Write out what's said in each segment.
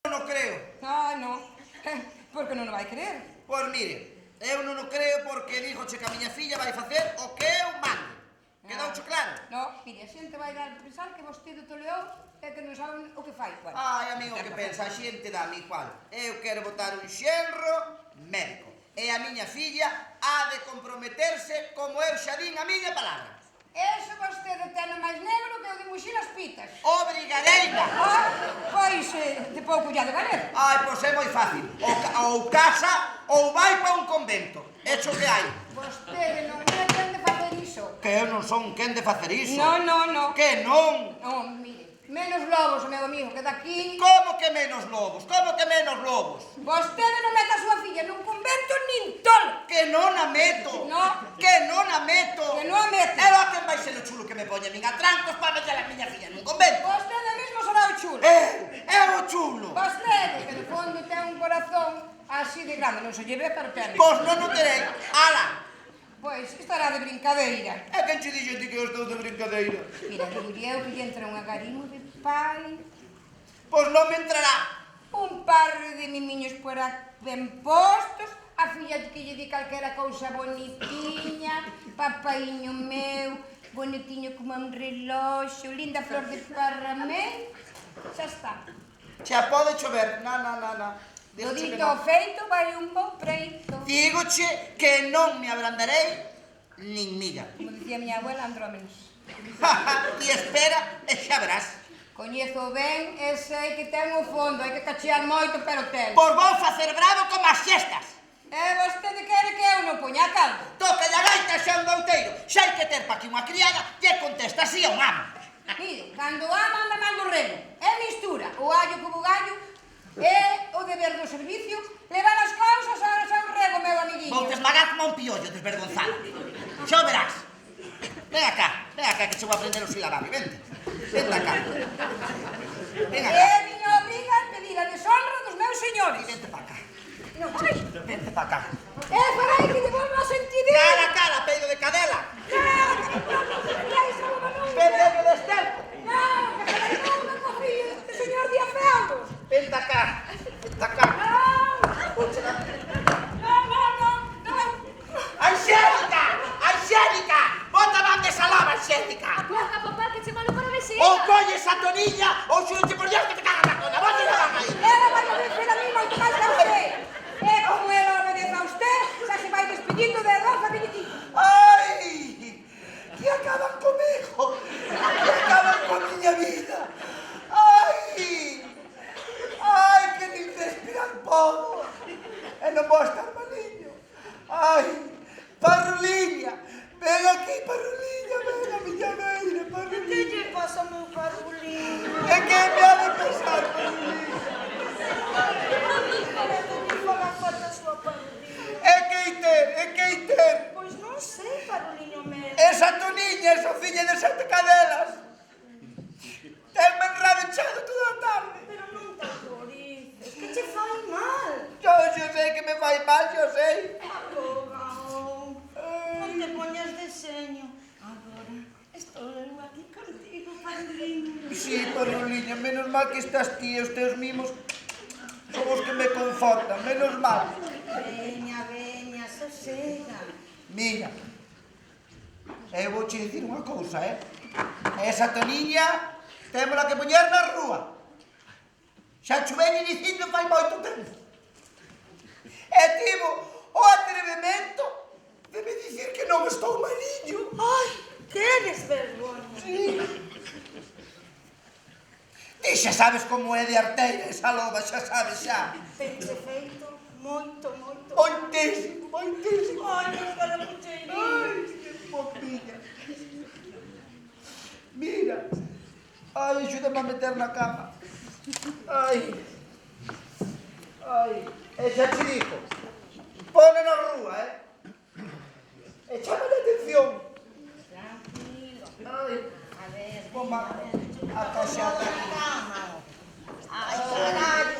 Non creo. Non. Por que non o vai creer? Pois mire, eu non o creo porque dígoche que a miña filla vai facer o que eu mando. Quedouche claro? No, mire, a xente vai dar a pensar que vostede toleou e que non saben o que fai. Ai, amigo, que pensa, a xente dá mi igual. Eu quero botar un xenro médico. E a miña filla ha de comprometerse como eu xa din a miña palabra. Eso vostede ten o máis negro que o de muxir as pitas. Obrigadeira! Pois, de pouco ya de valer. Ai, pois é moi fácil. Ou casa ou vai pa un convento. Echo que hai. Vostede non é quen de facer iso. Que eu non son quen de facer iso. Non. Que non? Non, mire. Menos lobos, meu amigo, que daqui... Como que menos lobos? Como que menos lobos? Vostede non meta a súa filla nun convento nin tolo. Que non a meto. No. Que non a meto. Que non a mete. E lá quen vai ser o chulo que me poña a min a trancos para meter a miña filla nun convento? Vostede mesmo será o chulo. É o chulo. Vostede, que de fondo ten un corazón así de grande, non se lle ve, pero ten. Pois non o terei. Ala. Pois, estará de brincadeira. E quen che dixo ti que eu estou de brincadeira? Mira, que diría eu que lle entra un agarimo de pai... Pois non me entrará. Un par de mimiños por ben postos, a filla que lle di calquera cousa bonitiña, papaiño meu, bonitiño como un reloxo, linda flor de parramé, xa está. Xa pode chover. Na. Do dito ao feito vai un bo preito. Dígoche que non me abrandarei nin miga. Como dicía miña abuela, andrómenos. Ti espera e xa verás. Coñezo ben e sei que ten o fondo, hai que cachear moito, pero ten. Pois vou facer bravo como as xestas. E vostede quere que eu non poña a caldo? Toca a gaita xa un douteiro. Xa hai que ter pa aquí unha criada e contesta así a un amo. Mire, cando ama anda mal do remo. É mistura, o allo como gallo, é o deber do servicio, levar as cousas ao seu rego, meu amiguinho. Vou te esmagar como un piollo desvergonzado. Xa o verás. Ven acá, que che vou aprender o silabari. Vente acá. Ven acá. É miña obriga pedir a deshonra dos meus señores. Vente pa acá. Non, ai. Vente pa acá. Farai que devolva a sentidez. Cara, peido de cadela. Non, Pedreño de estelpo. que farai unha cofilla de señor Diafeudos. Vente acá. Non. Angélica! Bota man desa lava, Angélica! Acorda, papá, que che malo para vecina. Ou colles a toniña ou xuro por Dios que te cagas na cola. Bota la man aí. Ela vai obedecer a mí moito máis que a usted. E como ela obedece a usted, xa se vai despedindo de Rafa Benedito. Ai! Que acaban comigo! Que acaban con miña vida! Ai! Ai, que nin respirar podo! E non vou estar maliño! Ai! Parruliña! Ven aquí, Parruliña! Ven a miña beira, Parruliña! Que lle pasa ao meu Parruliño? E que me ha de pasar, Parruliña? Faga falta a súa Parruliño. E que hai ter? Pois non sei, Parruliño meu. Esa toniña, esa filla de 7 cadelas! Tenme enrabechado toda a tarde! Pero non te autorices, que che fai mal. Yo sei que me fai mal, yo sei. Abogao, non te poñas de seño. Agora estou eu aquí contigo, Parruliño. Sí, Parruliña, menos mal que estás ti e os teus mimos son os que me confortan, menos mal. Veña, sosega. Mira, eu vou che dicir unha cousa, Esa toniña témola que poñer na rúa. Xa chuveni dicindo fai moito tempo. E tivo o atrevemento de me dicir que non estou maliño. Ai, que desvergoña. Sí. Ti xa sabes como é de arteira esa loba, xa sabes xa. Tenche feito moito. Moitísimo. Ai, meu carapucheirinho. Ai, que popilla. Mira. Ai, axúdame a meter na cama. Ai. E xa te digo. Pone na rúa, E chama a atención. Tranquilo. Ai. A ver, Poma a caixata. Ai, caralho.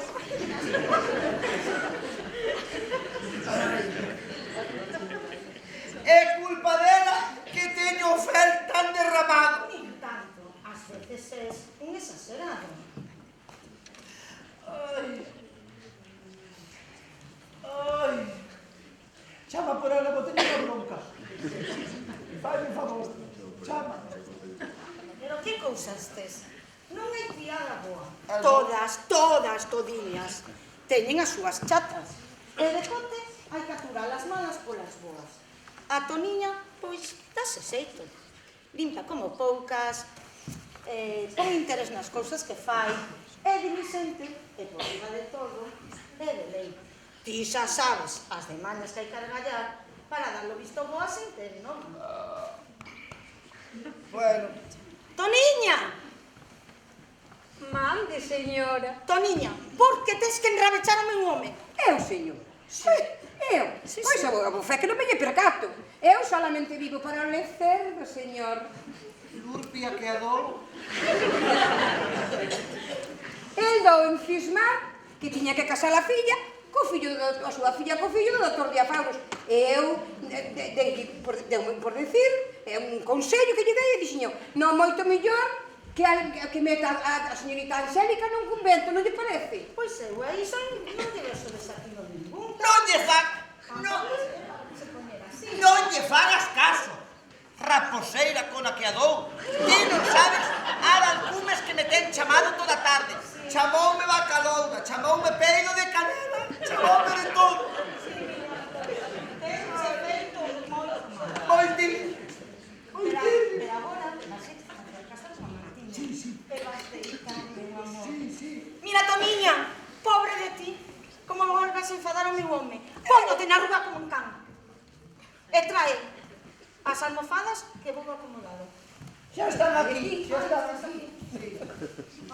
É culpa dela que teño o fel tan derramado. Nin tanto, ás veces es un exagerado. Ai. Fai un favor. Chama. Pero que cousas tes? Non hai criada boa. Algo. Todas, todiñas, teñen as súas chatas. E de cote hai que aturar as malas polas boas. A Toniña, pois, dáse xeito. Limpa como poucas, pon interés nas cousas que fai, é diligente, e por riba de todo, é de lei. Ti xa sabes as demandas que hai que argallar para darlo visto bo a xente, non? Bueno, Toniña! Mande, señora. Toniña, por que tes que enrabechar o meu home? Eu, señor. Eu? Pois a boa fe que non me lle percato. Eu solamente vivo para o lecer do señor. Lurpia que adoro. El dou en fismar que tiña que casar a filla a súa filla co fillo do doutor Diafagos. Eu, por decir, é un consello que lle dei e dixen non moito mellor que meta a señorita Angélica nun convento, non lle parece? Pois eu, aí son non lle vexo desafío ningún. Non lle fagas caso. Raposeira con a que adou. Ti non sabes as alcumes que me ten chamado toda a tarde. Chamoume bacaloura, chamoume peido de canela, chamoume de todo. Tense feito moito mal. Moitísimo. Pero agora, a xente que casar con Martiña. E basteita, meu amor. Mira, Toniña, pobre de ti, como volvas a enfadar o meu home. Póndote na rúa como un can. E trae as almofadas que vou acomodado. Xa están aquí, xa están aquí.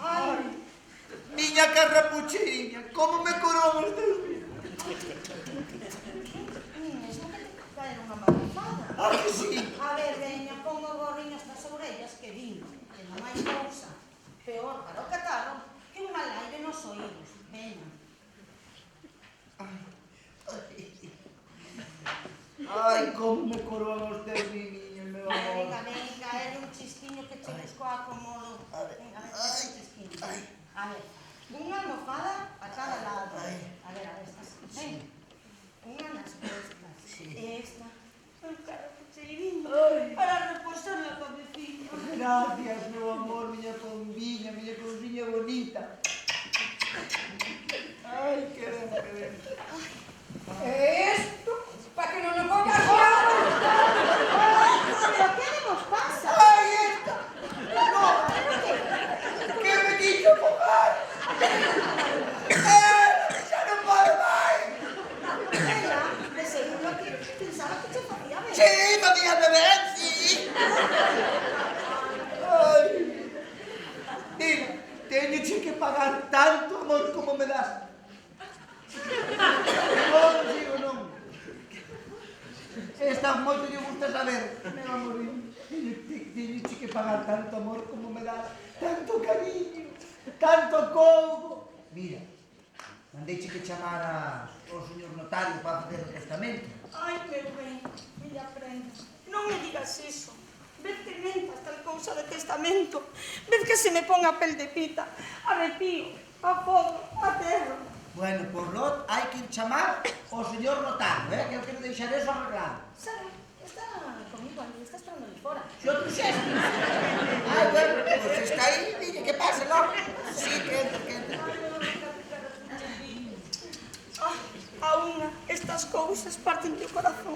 Ai, Miña carrapuchiña, como me curou os teus vídeos. eso que te cae unha malofada. Ah, que sí. A ver, veña, pon o gorriño estas orellas que vino. Que non máis cousa. Peor para o catarro que un mal aire nos oídos. Veña. Ai, como me curou os teus vídeos, meu amor. Venga, venga, é un chisquiño que che busco a acomodo. Venga, venga, é un chisquiño. A ver, unha almofada a cada lado. A ver, estas. Venga. Unha nas costas. Esta. Un carrapucheirinho para reposar la cabecilla. Gracias, meu amor, miña conviña bonita. Ai, que ben. Esto, para que non nos colla fiado. Pero que nos pasa? Ai, esta. No, que me quiso fogar. Xa non pode máis. Ela, de seguro que pensaba que che facía ben. Sí, facíame ben, sí. Ai. Mira, teño que pagar tanto amor como me das. Non, digo non. Estas moito lle gusta saber, meu amorín. Teño que pagar tanto amor como me das, tanto cariño, tanto coubo. Mira, mandeiche que chamara o señor notario para facer o testamento. Ai, meu ben, milla prenda. Non me digas iso. Ved que mentas tal cousa de testamento. Ved que se me pon a pel de pita. Arrepío, a fogo, a terra. Bueno, por lot hai que chamar o señor notario, que eu quero deixar eso arreglado. Sara, está comigo ali, está esperando ali fora. Se o trouxeste. Ai, bueno, pues está aí, dille que pase, non? Sí, que entre. A unha, estas cousas parten do corazón.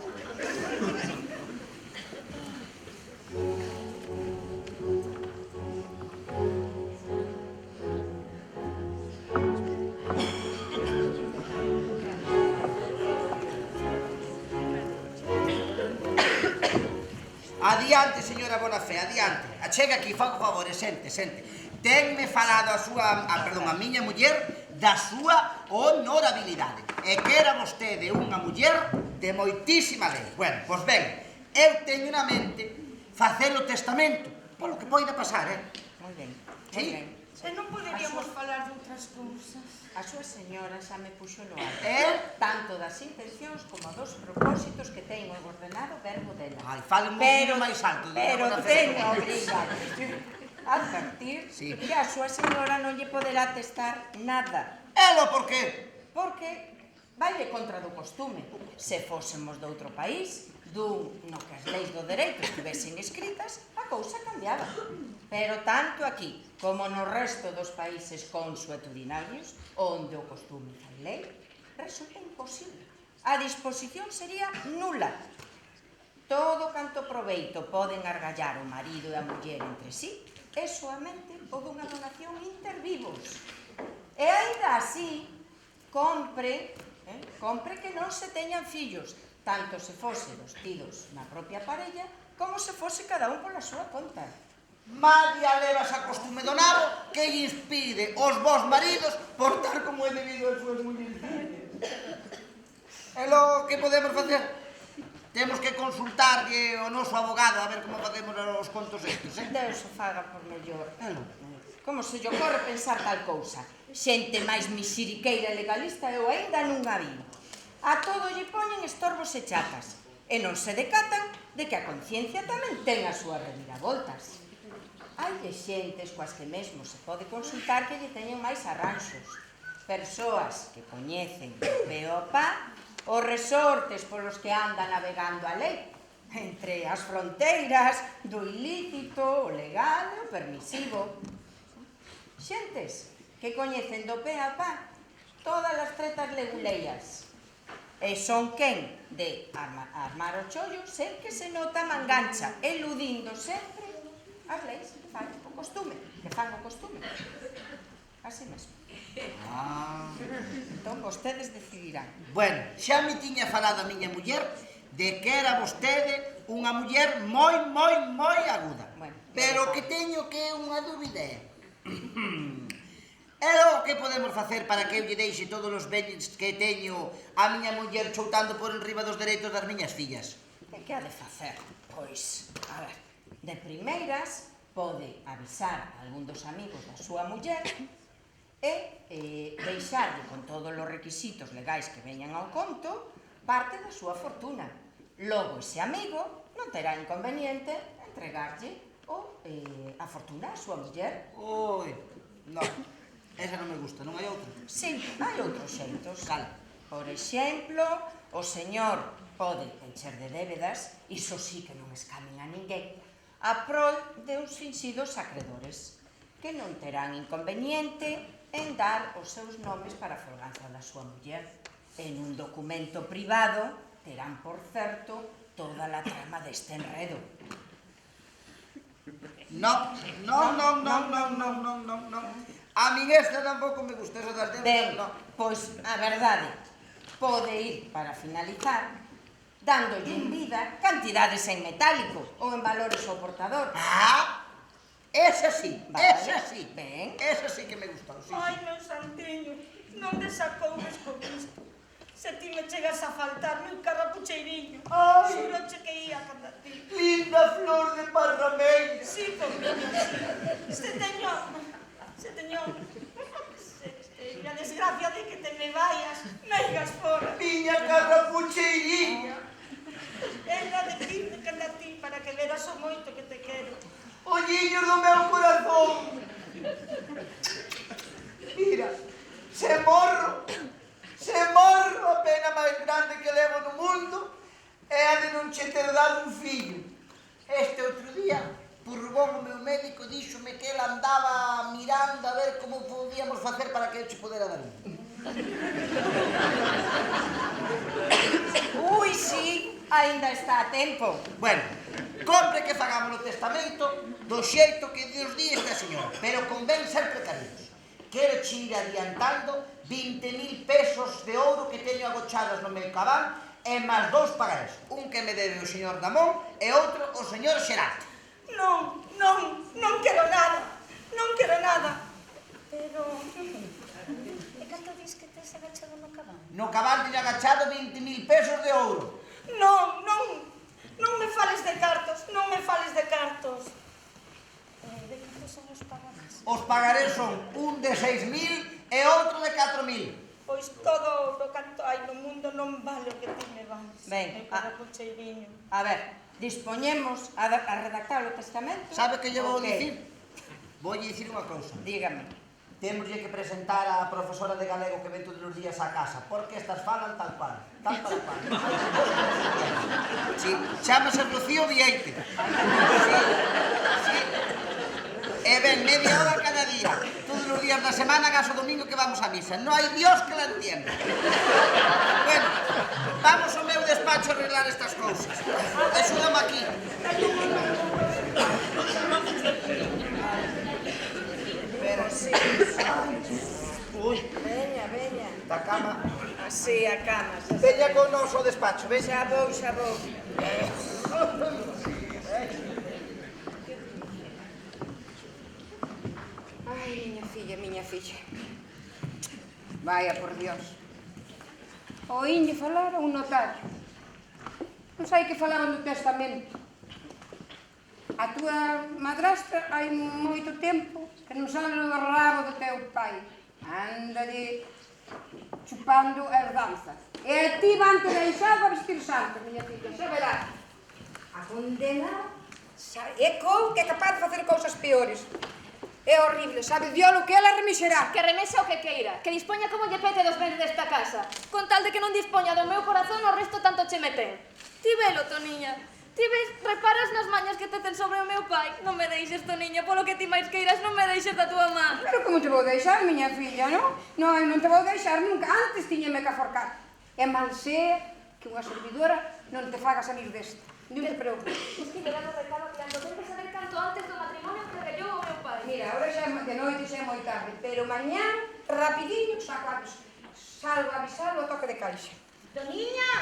Adiante, señora Bonafé, adiante. Achega aquí, fago favor, sente. Tenme falado a miña muller da súa honorabilidade. E que era vostede unha muller de moitísima lei. Bueno, pois ben, eu teño na mente facer o testamento, polo que poida pasar, Moi ben, moi Sí. ben. E non poderíamos falar de outras cousas. A súa señora xa me puxo no alto. Tanto Tanto das intencións como dos propósitos que ten o ordenado verbo dela. Ai, fale un pouquinho máis alto. Pero Dona Bonafé. teño obrigado advertir Sí. que a súa señora non lle poderá testar nada, Elo, por qué? porque vaille contra do costume. Se fósemos de outro país, no que as leis do dereito estivesen escritas, a cousa cambiaba. Pero tanto aquí como no resto dos países consuetudinarios, onde o costume fai lei, resulta imposible. A disposición sería nula. Todo canto proveito poden argallar o marido e a muller entre sí é soamente o dunha donación inter vivos. E aínda así, compre que non se teñan fillos, tanto se fose dos tidos na propia parella, como se fose cada un pola súa conta. Madia levas a costume do nabo que lle inspire os vos maridos portar como é debido as súas mulleres. É lo que podemos facer. Temos que consultarlle ao noso abogado a ver como facemos os contos estes, Deus o faga por mellor. Como se lle ocorre pensar tal cousa? Xente máis misiriqueira e legalista eu aínda non a vi. A todo lle poñen estorbos e chatas, e non se decatan de que a conciencia tamén ten as súas reviravoltas. Hai xentes coas que mesmo se pode consultar que lle teñen máis arranxos. Persoas que coñecen de pé ao pá os resortes polos que anda navegando a lei, entre as fronteiras do ilícito, o legal e o permisivo. Xentes que coñecen do pé a pá todas as tretas leguleiras e son quen de armar o chollo sen que se nota a mangancha, eludindo sempre as leis que fan o costume, así mesmo. Entón vostedes decidirán. Bueno, xa me tiña falado a miña muller de que era vostede unha muller moi aguda. Pero que teño que unha dúbida é... E logo que podemos facer para que eu lle deixe todos os bens que teño a miña muller choutando por enriba dos dereitos das miñas fillas? E que ha de facer? Pois, a ver, de primeiras pode avisar a algún dos amigos da súa muller e deixarlle con todos os requisitos legais que veñan ao conto parte da súa fortuna. Logo, ese amigo non terá inconveniente entregarlle a fortuna á súa muller. Oi, non, esa non me gusta, non hai outra? Sí, hai outros xeitos. Cal? Por exemplo, o señor pode encher de débedas, iso sí que non escamen a ninguén, a prol de uns finxidos acredores, que non terán inconveniente en dar os seus nomes para a folganza da súa muller. En un documento privado terán, por certo, toda a trama deste enredo. Non. A min esta tampouco me gusta, esa das Ben, débedas, non. pois, a verdade, pode ir para finalizar dándolle en vida cantidades en metálico ou en valores ao portador. Esa sí, esa sí. Ben. Esa sí que me gustou, sí. Ai, meu santiño, non desacoumes con isto. Se ti me chegas a faltar, meu carrapucheiriño, xuroche que ia canda ti. Linda flor de parrameira. Sí, pomiño, sí. Se teño a desgracia de que te me vayas, meigas fora. Miña carrapucheiriña. Era decirte que anda ti para que veras o moito que te quero. Olliños do meu corazón. Mira, se morro, a pena máis grande que levo no mundo é a de non che ter dado un fillo. Este outro día, purgou o meu médico, díxome que ele andaba mirando a ver como podíamos facer para que eu che podera dar un. Ui, sí, aínda está a tempo. Bueno, compre que fagamos o testamento do xeito que Dios di esta señora, pero convén ser precarios. Quero che ir adiantando 20.000 pesos de ouro que teño agochados no meu cabal e máis 2 pagarés. Un que me debe o señor Damón e outro o señor Xerarte. Non quero nada. Pero... E canto dis que tes agachado no cabal? No cabal teño agachado 20.000 pesos de ouro. Non me fales de cartos. De cantos son os pagarés? Os pagarés son un de 6.000 e outro de 4.000. Pois todo o canto hai no mundo non vale o que ti me vales. Ben, meu carrapucheiriño. A ver, dispoñemos a redactar o testamento. Sabe que lle vou Ok. dicir? Voulle dicir unha cousa. Dígame. Témoslle que presentar a profesora de galego que ven todos os días á casa, porque estas falan tal cual, tal para cual. Sí, chámase Rocío Vieite. Sí. E ven media hora cada día, todos os días da semana, gas o domingo que vamos a misa. Non hai Dios que la entienda. Bueno, vamos ao meu despacho a arreglar estas cousas. Axúdame aquí. Pero sí. Ui, Veña, veña. da cama. Así a cama. Veña con nos ao despacho, ven. Xa vou, xa vou. Ai, miña filla. Vaya, por Dios. Oínlle falar a un notario. Non sei que falaban do testamento. A túa madrastra hai moito tempo que non sabe o rabo do teu pai. Ándale chupando herdanza. E a ti van te deixar a vestir santo, miña filla, xa verás. A condena é que é capaz de facer cousas peores. É horrible, sabe Dios o que ela remixerá. Que remexa o que queira, que dispoña como lle pete dos bens desta casa. Con tal de que non dispoña do meu corazón, o resto tanto che meten. Ti velo, Toniña. Ti ves, reparas nas mañas que te ten sobre o meu pai. Non me deixes, Toniña, polo que ti máis queiras, non me deixes da túa má. Pero como te vou deixar, miña filla, non? Non te vou deixar nunca. Antes tiñame que aforcar. E mal sé que unha servidora non te faga salir desta. Non te preocupes. Estive dando recado que antes de saber canto antes do matrimonio que regallou o meu pai. Mira, ahora xa de noite xa é moi tarde, pero mañán, rapidiño, salvo avisarlo ao toque de caixa. Toniña!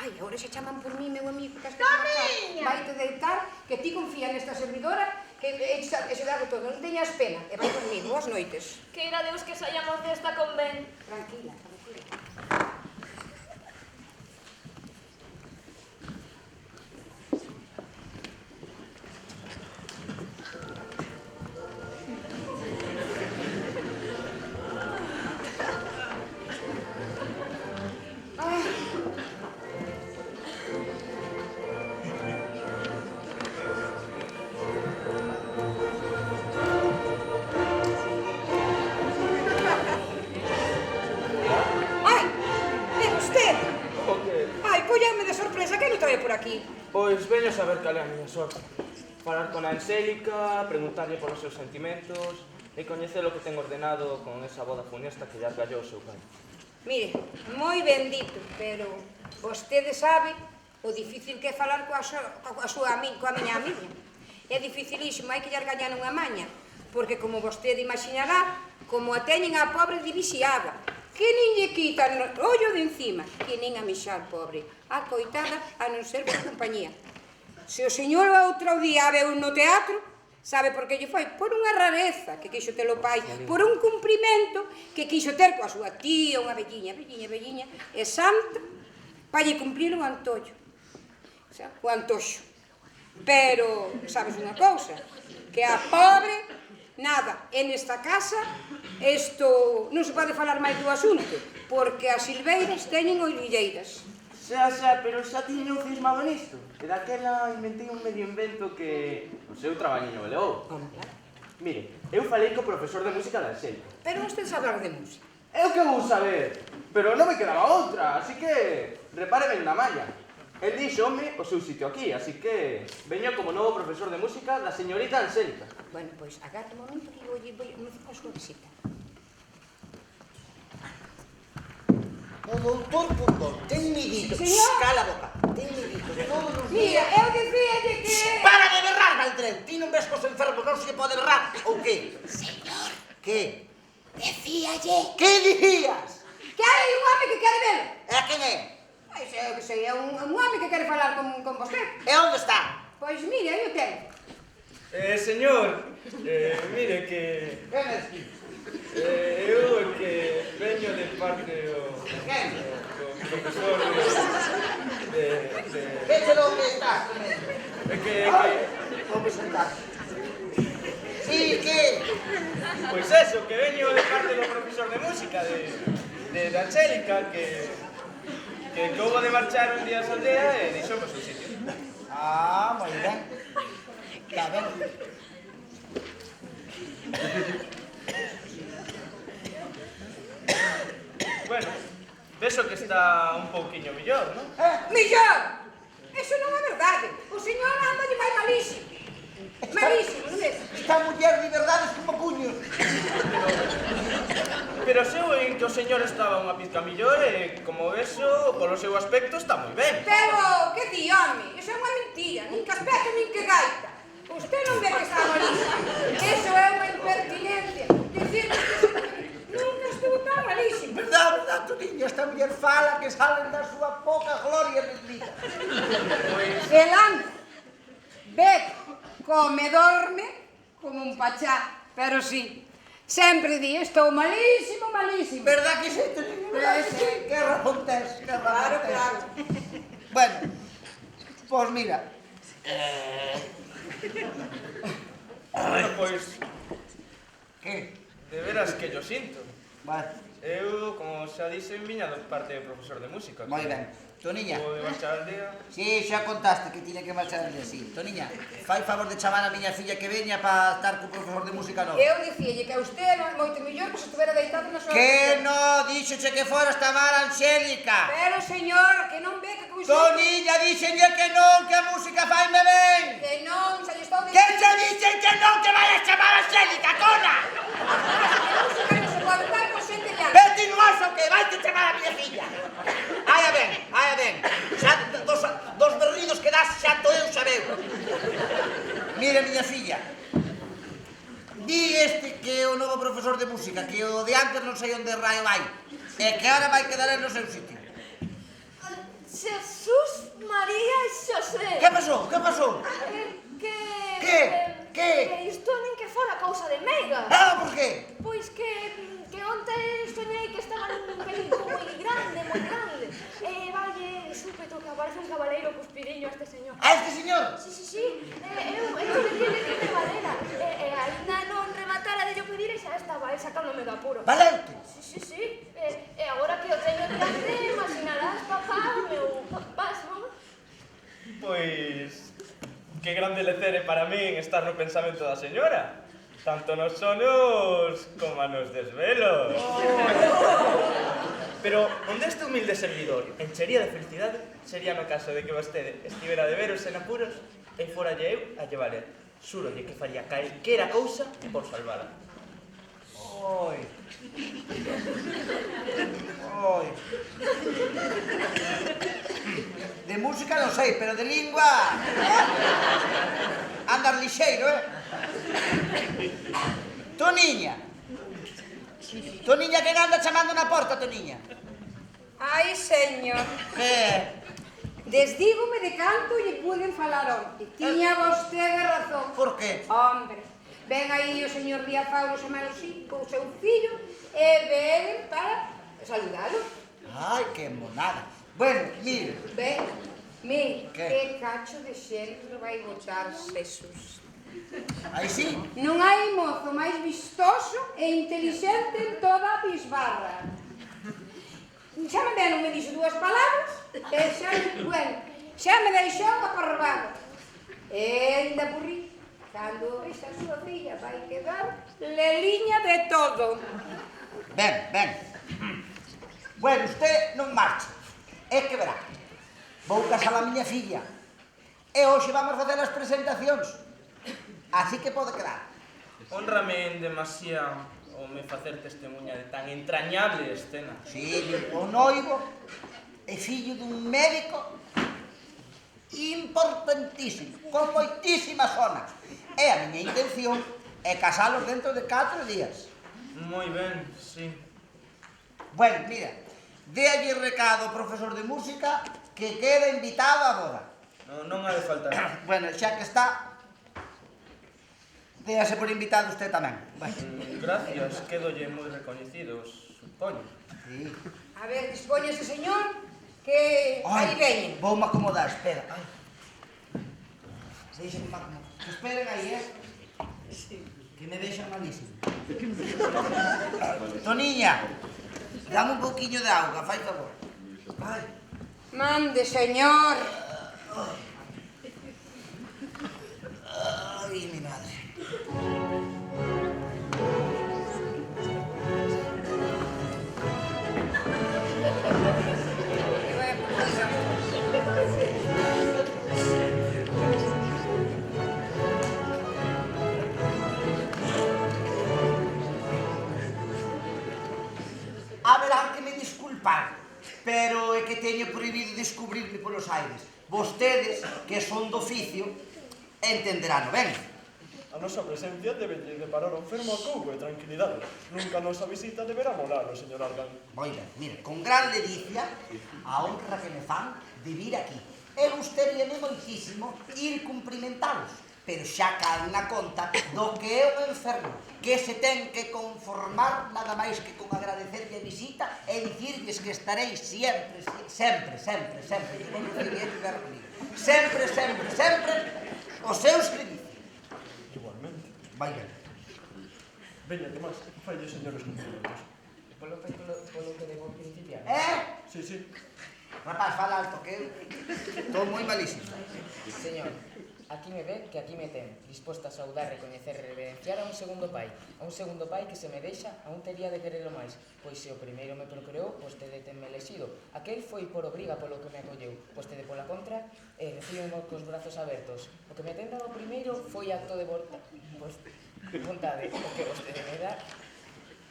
Ai, agora xa chaman por mí, meu amigo, que estás Toniña! Vai-te deitar, que ti confía nesta servidora, que se dá todo, non teñas pena. E vai por mí, boas noites. Queira Deus que saíamos desta con ben. Tranquila, tranquila. Por aquí. Pois veño saber cal é a miña sorte. Falar con a Angélica, preguntarlle polos seus sentimentos e coñecer o que ten ordenado con esa boda funesta que lle argallou o seu pai. Mire, moi ben dito, pero vostede sabe o difícil que é falar coa miña amiga. É dificilísimo, hai que lle argallar unha maña, porque como vostede imaginará, como a teñen a pobre divisiada, que nin lle quitan o ollo de encima, que nin a mixar, pobre. A coitada a non ser boa compañía. Se o señor outro día a veu no teatro, sabe por que lle foi? Por unha rareza que quixo ter o pai, por un cumprimento que quixo ter coa súa tía, unha velliña, e santa, para lle cumplir o antollo. O antoxo. Pero, sabes unha cousa? Que a pobre, nada, en esta casa, isto non se pode falar máis do asunto, porque as silveiras teñen oililleiras. Xa, pero xa tiño cismado nisto. E daquela inventei un medio invento que o seu traballiño me levou. Mire, eu falei co profesor de música da Angélica. Pero usted sabe hablar de música. É o que vou saber, pero non me quedaba outra, así que repare ben na malla. El díxome o seu sitio aquí, así que veño como novo profesor de música da señorita Angélica. Bueno, pois, agate un momento que vou a súa visita. O doutor Pundón ten dito. Señor. Cala a boca. Ten dito todos os Mira, eu dicíalle que... Para de berrar, Valdrén! Ti non ves que os enfermos non se pode berrar? Ou que? Señor, Que? decíalle Que dicías? que hai un home que quere velo. E a quen é? Pois eu que sei, é un home que quere falar con vostede. E onde está? Pois mire, aí o ten. Señor, mire que... Quen é ti? Eu que veño de parte do profesor de... Que te lo que estás? que... Vou presentar. Sí, que? Pois eso, que veño de parte do profesor de música de Angélica, que houbo de marchar un día a aldea e deixou o seu sitio. Ah, moi ben. Está ben. Vexo que está un pouquiño mellor, non? Millón! Eso non é verdade. O señor anda de máis malísimo. Malísimo, non ves? Esta muller de verdades como puños. Pero seu en que o señor estaba unha pizca millor e, como vexo, polo seu aspecto está moi ben. Pero, que di, home? Eso é unha mentira. Nin que aspecto, nin que gaita. Usted non ve que está malísimo. Eso é unha impertinencia. Decirme que ese nunca estuvo tan malísimo. Verdad, Toniña, esta muller fala que salen da súa poca gloria bendita. Delante, ve, come, dorme como un pachá, pero sí, sempre di, estou malísimo, malísimo. Verdad que sí, Toniña? Verdad que sí? Que razón tes, que razón tes. Claro. Bueno, pois mira. Bueno, pois, Que? de veras que yo sinto. Vale. Eu, como xa dixen, viña do parte de profesor de música. Moi ben. Toniña. Vou de marchar al día. Sí, xa contaste que tiña que marchar al día, sí. Toniña, fai favor de chamar a miña filla que veña para estar co profesor de música novo. Eu dicíalle que a usted era moito mellor que se estuvera deitado na súa Que habitación. no, díxoche que fora esta mala Angélica. Pero, señor, que non ve que cousa... Toniña, díxenlle que non, que a música faime ben. Que non, xa lle estou Que che dixen que non, que vai a chamar a Angélica, cona? Que non se pode dar con xente de algo. Vete no oso que vai te chamar a miña filla. Aia ben, aia ben. Xa dos berridos que das xa to eu xa veu. Mira, miña filla. Di este que é o novo profesor de música, que o de antes non sei onde raio vai. E que agora vai quedar no seu sitio. Jesús, María e Xosé. Que pasou? Que pasou? Que isto nin que fora cousa de meiga. Ah, por qué? Pois que onte soñei que estaba nun peligro moi grande, moi grande. E valle, súpeto que aparece un cabaleiro cuspiriño a este señor. A este señor? Sí. Eu pedíle que me valera. E ainda non rematara de yo pedir e xa estaba sacándome do apuro. Valeute? Sí. E agora que o teño diante, imaginarás, papá, o meu pasmo. Pois, que grande lecere para min estar no pensamento da señora. Tanto nos sonos como nos desvelos. Pero onde este humilde servidor enchería de felicidade sería no caso de que vostede estivera de veros en apuros e foralle eu a llevarle. Xúrolle que faría calquera cousa por salvala. Oi. De música non sei, pero de lingua... Andas lixeiro, Toniña. Toniña, que anda chamando na porta, Toniña? Ai, señor. Que? Desdígome de canto lle puden falar onte. Tiña vostede razón. Por qué? Hombre, ven aí o señor Díaz Paulo Semelosí co seu fillo e ven para saludalo. Ai, que monada. Bueno, mire. Ven, mire, Que? que cacho de xente vai botar Jesús. Aí sí. Non hai mozo máis vistoso e intelixente en toda a bisbarra. Xa non me dixo dúas palabras e xa me deixou acorrabado. E ainda por ri, cando vexa a súa filla vai quedar leliña de todo. Ben. Bueno, usted non marcha. É que verá. Vou casar a miña filla. E hoxe vamos facer as presentacións. Así que pode quedar. Honrame en demasía o me facer testemunha de tan entrañable escena. Sí, o noivo é fillo dun médico importantísimo, con moitísimas zonas. E a miña intención é casalos dentro de 4 días. Moi ben, sí. Bueno, mira, déalle recado ao profesor de música que queda invitado á boda. Non ha de faltar. Bueno, xa que está, déase por invitado usted tamén. Bueno. Gracias, quedolle moi recoñecido, supoño. Sí. A ver, dispóñese, señor, que aí veñen. Voume acomodar, espera. Ai. Deixen me acomodar. Que esperen aí, que me deixan malísimo. Toniña, dame un pouquiño de auga, fai favor. Ai. Mande, señor. Ai, mi madre. disculpar, pero é que teño prohibido descubrirme polos aires. Vostedes, que son do oficio, entenderán ben. A nosa presencia debe deparar o enfermo a couco e tranquilidade. Nunca a nosa visita deberá molalo, señor Argan. Moi ben, mire, con gran ledicia, a honra que me fan de vir aquí. E gustaríame moitísimo ir cumprimentalos, pero xa cae na conta do que é un enfermo, que se ten que conformar nada máis que con agradecerlle a visita e dicirles que estarei sempre, que vos recibiré de comigo. Sempre, os seus servicios. Igualmente. Vai ben. Veña, Tomás, falle os señores cumprimentos. Polo que debo principiar. Sí, sí. Rapaz, fala alto que eu estou moi malísimo. Señor, aquí me ve que aquí me ten, disposta a saudar, recoñecer e reverenciar a un segundo pai que se me deixa, aún tería de querelo máis, pois se o primeiro me procreou, vostede tenme elexido. Aquel foi por obriga polo que me acolleu, vostede pola contra, recíbeme cos brazos abertos. O que me ten dado primeiro foi acto de vontade,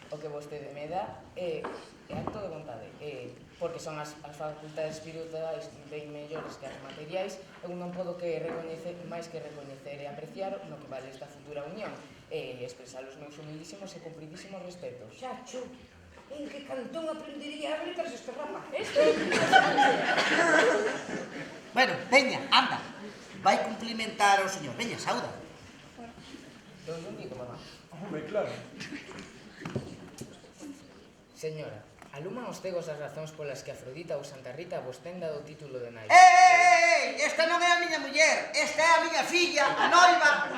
o que vostede me dá é acto de vontade, porque son as facultades espirituais bem mellores que as materiais, eu non podo que recoñecer, máis que recoñecer e apreciar no que vale esta futura unión e expresar os meus humildísimos e cumpridísimos respetos. Chacho, en que cantón aprendería as letras este rapaz? Bueno, veña, anda. Vai cumplimentar ao señor. Veña, sauda. Non digo, mamá. Home, claro. Señora, aluman os cegos as razóns polas que Afrodita ou Santa Rita vos ten dado o título de nai. Esta non é a miña muller, esta é a miña filla, a noiva.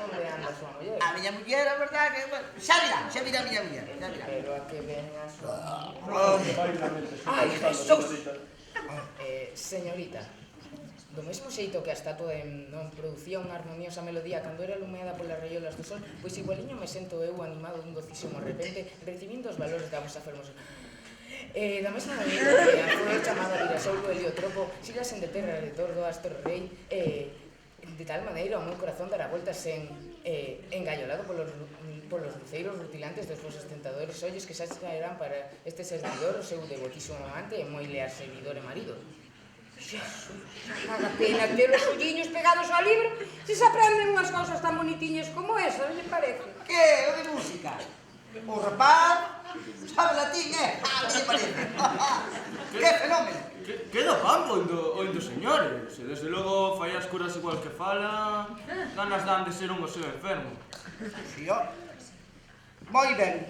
Onde anda a súa muller? A miña muller, a verdade, que... Bueno, xa virá a miña muller, xa virá. Pero a que ven a súa... Ai, Jesús. Señorita, do mesmo xeito que a estatua non producía unha armoniosa melodía cando era iluminada polas raiolas do sol, pois igualiño me sento eu animado dun docísimo repente, recibindo os valores da vosa fermosura. Da mesma maneira que a flor chamada Virasol do heliotropo siga sen deter alrededor do astro rei, de tal maneira o meu corazón dará voltas engallolado polos luceiros rutilantes dos vosos tentadores ollos que xa traerán para este servidor o seu devotísimo amante e moi leal seguidor e marido. Xesús, paga pena ter os olliños pegados ao libro se se aprenden unhas cousas tan bonitiñas como esa, non lle parece? Que? O de música? O rapaz sabe latín, non lle parece? Que fenómeno. Queda pampo oindo señores. Se desde logo fai as curas igual que fala, ganas dan de ser un o seu enfermo. Si, ó. Moi ben.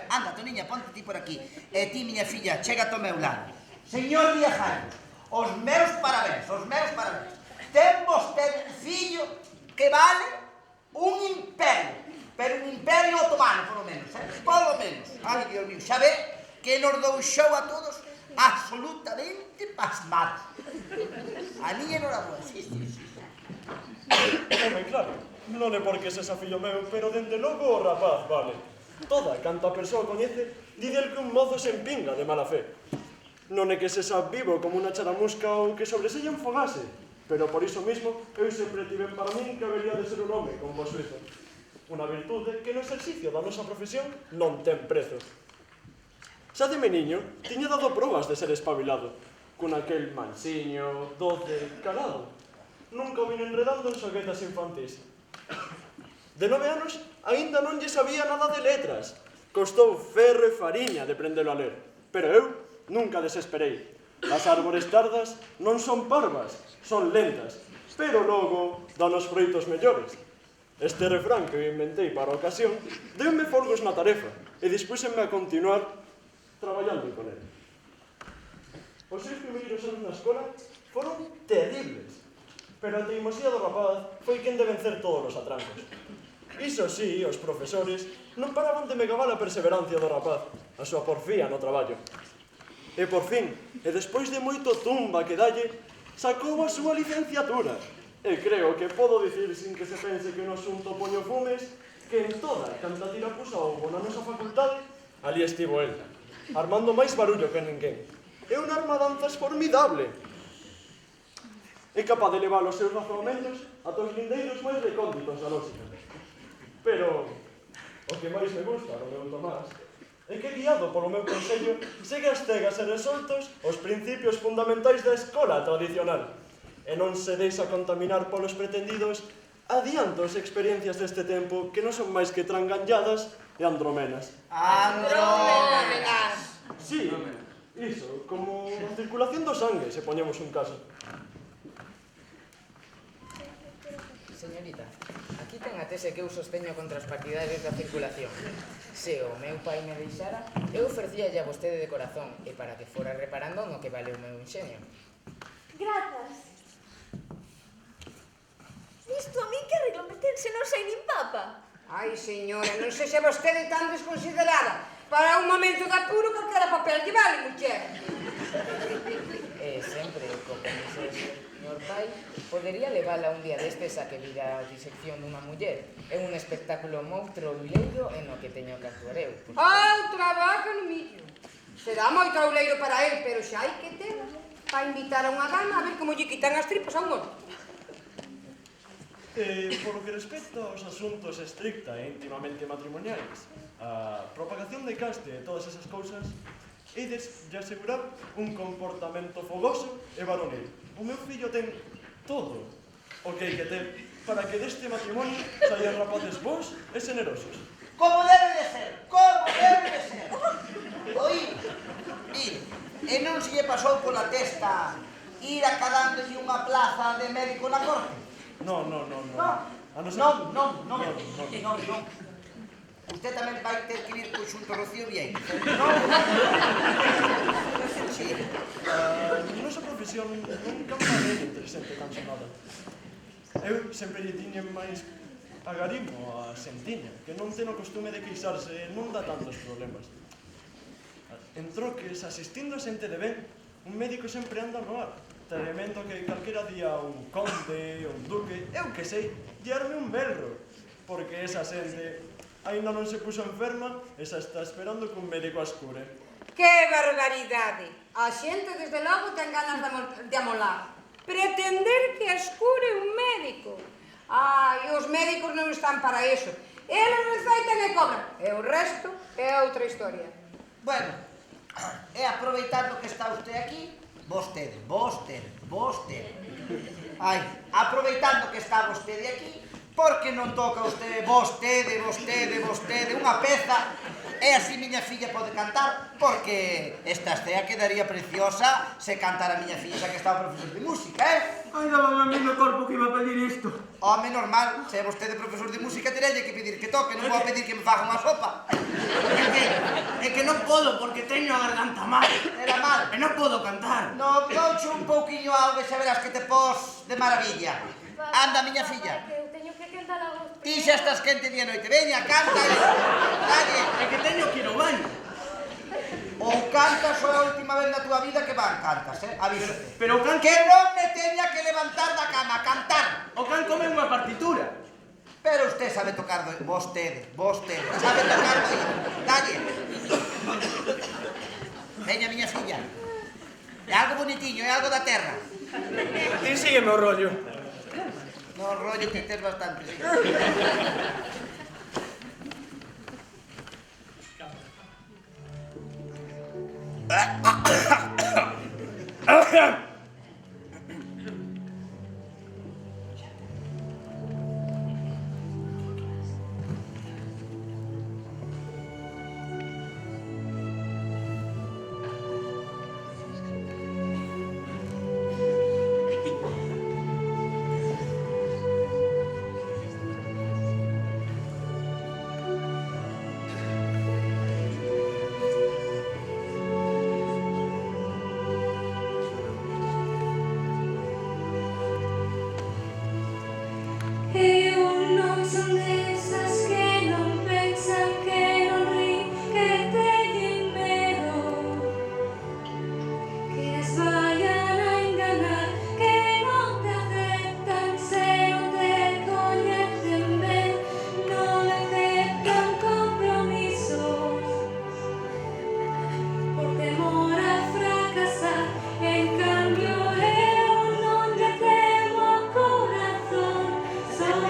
Anda, Toniña, ponte ti por aquí. E ti, miña filla, chega ao meu lado. Señor Viajairo, os meus parabéns. Ten vostede un fillo que vale un imperio, pero un imperio otomano, polo menos, polo menos. Ai, Dios mío, xa ve que nos dou show a todos absolutamente pasmados. A miña enhorabuena, sí. Home, claro. Non é porque sesa fillo meu, pero dende logo o rapaz, vale. Toda canto a persoa coñece, di del que un mozo se empinga de mala fe. Non é que sesa vivo como unha charamusca ou que sobresella un fogase, pero por iso mismo eu sempre tiven para min que habería de ser un home con vos suizo. Unha virtude que no exercicio da nosa profesión non ten prezo. Xa de meniño tiña dado probas de ser espabilado, con aquel mansiño, doce, calado. Nunca o vin enredando en xoguetas infantís. De 9 anos aínda non lle sabía nada de letras. Costou ferro e fariña de prendelo a ler, pero eu nunca desesperei. As árbores tardas non son parvas, son lentas, pero logo dan os froitos mellores. Este refrán que eu inventei para a ocasión deume folgos na tarefa e dispúxenme a continuar traballando con ele. Os seus primeiros anos na escola foron terribles, pero a teimosía do rapaz foi quen de vencer todos os atrancos. Iso sí, os profesores non paraban de me gabar a perseverancia do rapaz, a súa porfía no traballo. E por fin, e despois de moito tumba que dalle, sacou a súa licenciatura. E creo que podo dicir, sin que se pense que no asunto poño fumes, que en toda canta tirapusa houbo na nosa facultade, ali estivo el, armando máis barullo que ninguén. É unha armadanzas formidable. É capaz de levar os seus razonamentos ata os lindeiros máis recónditos da lógica. Pero o que máis me gusta do meu Tomás e que, guiado polo meu consello, segue as cegas e resoltos os principios fundamentais da escola tradicional e non se deixa contaminar polos pretendidos adiantos e experiencias deste tempo que non son máis que trangalladas e andromenas. Andrómenas. Sí, iso, como a circulación do sangue, se poñemos un caso. Señorita, aquí ten a tese que eu sosteño contra os partidarios da circulación. Se o meu pai me deixara, eu ofrecíalle a vostede de corazón e para que fora reparando no que vale o meu inxenio. Grazas. Isto a min que arreglo meterse non sei nin papa. Ai, señora, non sexa vostede tan desconsiderada. Para un momento de apuro, calquera papel lle vale, muller. Sempre, co permiso do señor pai, podería levala un día destes a que vira a disección dunha muller. É un espectáculo monstro vileiro en o que teño que actuar eu. Outra vaca no millo. Será moito auleiro para el, pero xa hai que ter para invitar a unha dama a ver como lle quitan as tripas a un outro. Por lo que respecta aos asuntos estricta e íntimamente matrimoniais, a propagación de caste e todas esas cousas, eides de asegurar un comportamento fogoso e varonil. O meu fillo ten todo o que hai que ter para que deste matrimonio saian rapaces bons e generosos. Como debe de ser, como debe de ser. Oí, mire, e non se lle pasou pola testa ir acadándolle unha plaza de médico na corte? Non. Non. A non ser- Non. Usted tamén vai ter que ir co xunto Rocío Vieira. Non. Sí. A nosa profesión nunca me parei entre xente tan sonada. Eu sempre lle tiñen máis agarimo a xentiña, que non ten o costume de queixarse e non dá tantos problemas. En troques, asistindo a xente de ben, un médico sempre anda no ar. Tremendo que calquera día un conde, un duque, eu que sei, guiarme un belro, porque esa xente ainda non se puso enferma e xa está esperando que un médico as cure. Que barbaridade! A xente, desde logo, ten ganas de amolar. Pretender que as cure un médico. Ai, os médicos non están para eso. Eles receitan e cobran. E o resto é outra historia. Bueno, e aproveitando que está usted aquí, vostede. Ai, aproveitando que está vostede aquí, por que non toca vostede, unha peza, e así miña filla pode cantar, porque esta escena quedaría preciosa se cantara miña filla, xa que está o profesor de música, Ai, daba a mí no corpo que iba a pedir isto. Home, normal, se é vostede profesor de música, terelle que pedir que toque, non vou a pedir que me faga unha sopa. É que non podo porque teño a garganta mal. Era mal. E non podo cantar. No, douche un pouquiño algo e xa verás que te pos de maravilla. Anda, miña filla. Que eu teño que cantar a vos. Ti xa estás quente día e noite. Veña, canta. Dalle. É que teño que ir ao baño. Ou cantas ou é a última vez na tua vida que cantas, aviso. Pero o can Que non me teña que levantar da cama, cantar. O can come unha partitura. Pero usted sabe tocar vostede, sabe tocar do oído. Dalle. Veña, miña filla. É algo bonitiño, é algo da terra. Ti sígueme o rollo. No, rollo que tes bastante, sí.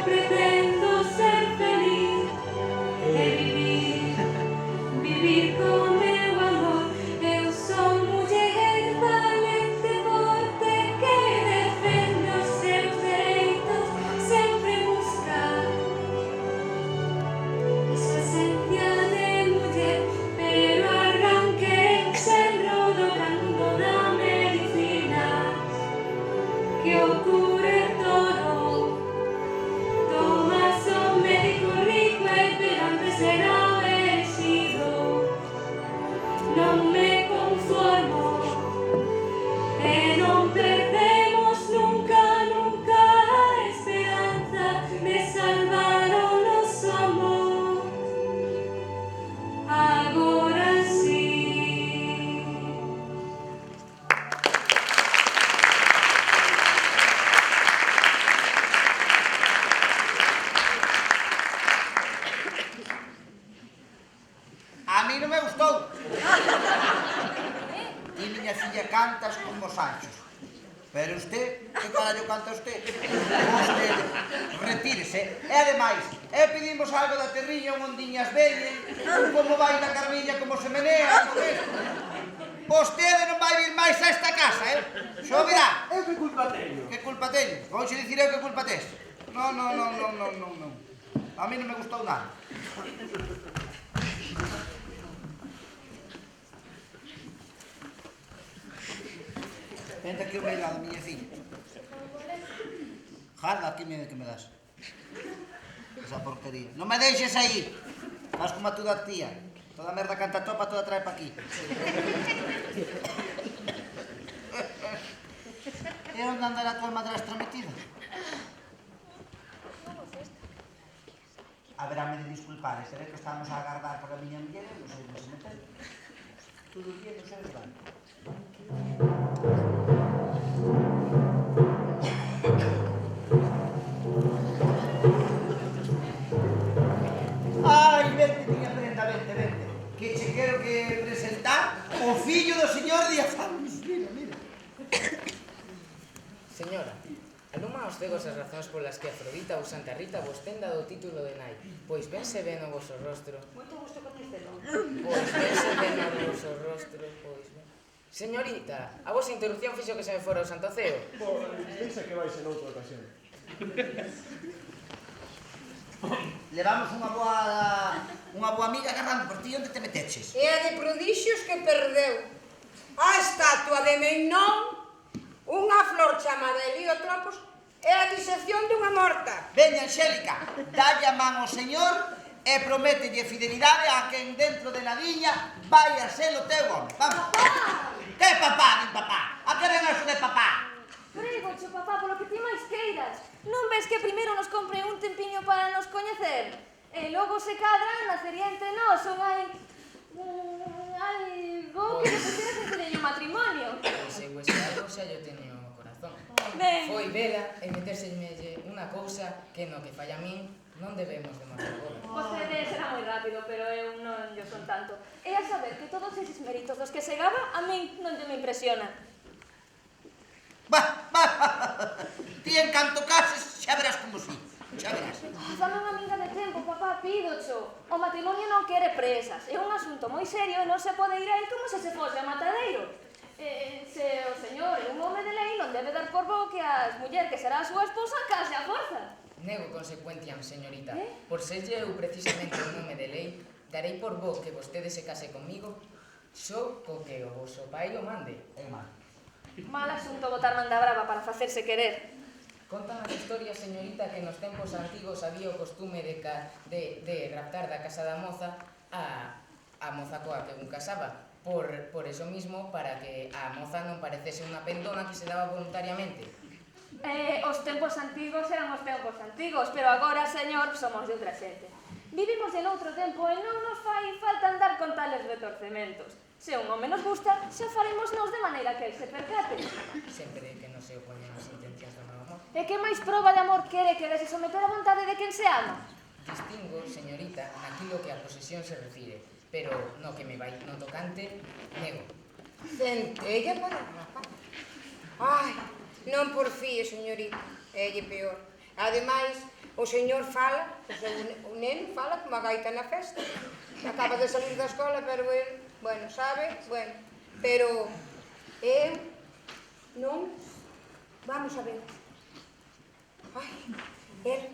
Pretendo ser os anchos. Pero usted, que carallo canta usted? Usted, retírese. E ademais, pedimos algo da terriña, un ondiñas veñen, como vai na carmilla, como se menea, con esto. Vostede non vai vir máis a esta casa, Xo verá. Eu que culpa teño? Que culpa teño? Vouche dicir eu que culpa tes. Non. A mí non me gustou nada. Vente aquí o meu lado, miña filla. Jala, aquí me das. Esa porquería. Non me deixes aí. Vas como a toda tía. Toda merda canta topa, toda trae pa aquí. E onde andará a tua madrastra metida? Haberame de disculpar, se ve que estamos a agardar por a miña muller, non sei onde se meter. Todo o día non sei onde van. Ai, vente, miña prenda, vente. Que che quero que presentar o fillo do señor Diafanos. Mira. Señora, aluma aos cegos as razóns polas que Afrodita ou Santa Rita vos ten dado o título de nai. Pois vense ben o vosso rostro. Moito gusto coñecelo. Pois vense ben o vosso rostro, pois ben. Señorita, a vosa interrupción fixo que se me fora o santo ceo. Pois, deixa que vais en outra ocasión. Levamos unha boa amiga agarrando por ti, onde te meteches? E a de prodixios que perdeu. A estatua de Meinón, unha flor chamada heliotropos e a disección dunha morta. Veña, Angélica, dalle a man ao señor e promételle fidelidade a quen dentro de nadiña vai a ser o teu home. Vamos. Papá! Que papá, din papá? A que ven eso de papá? Prégocho, papá, polo que ti máis queiras. Non ves que primeiro nos compre un tempiño para nos coñecer? E logo se cadra, nacería entre nós un algo que nos quieres enseñar o matrimonio. Pois eu ese algo xa yo teño o corazón. Ben. Foi vela e metérselle unha cousa que no que falla a min non debemos de marcar bola. Vostede será moi rápido, pero eu non yo son tanto. E a saber que todos eses méritos dos que se gaba, a min non me impresionan. Ti en canto cases xa verás como si. Xa verás. Dame unha minga de tempo, papá, pídocho. O matrimonio non quere presas. É un asunto moi serio e non se pode ir a él como se fose a matadeiro. Se o señor é un home de lei, non debe dar por bo que a muller que será a súa esposa case a forza. Nego consecuenciam, señorita. Por serlle eu precisamente un home de lei, darei por bo que vostede se case comigo só co que o voso pai o mande. Mal asunto botar manda brava para facerse querer. Contan as historias, señorita, que nos tempos antigos había o costume de raptar da casa da moza a moza coa que un casaba. Por eso mismo, para que a moza non parecese unha pendona que se daba voluntariamente. Os tempos antigos eran os tempos antigos, pero agora, señor, somos de outra xente. Vivimos en outro tempo e non nos fai falta andar con tales retorcementos. Se un home nos gusta, xa faremos nós de maneira que el se percate. Sempre que non se opoñen as intencións do meu amor. E que máis proba de amor quere que dese someter a vontade de quen se ama? Distingo, señorita, naquilo que a posesión se refire, pero no que me vai no tocante, nego. Centella para rapaz. Ai, non porfíe, señorita, elle peor. Ademais, o señor fala, o neno fala como a gaita na festa. Acaba de salir da escola, pero el, bueno, sabe, bueno. Pero eu non, vamos a ver. Ai, el,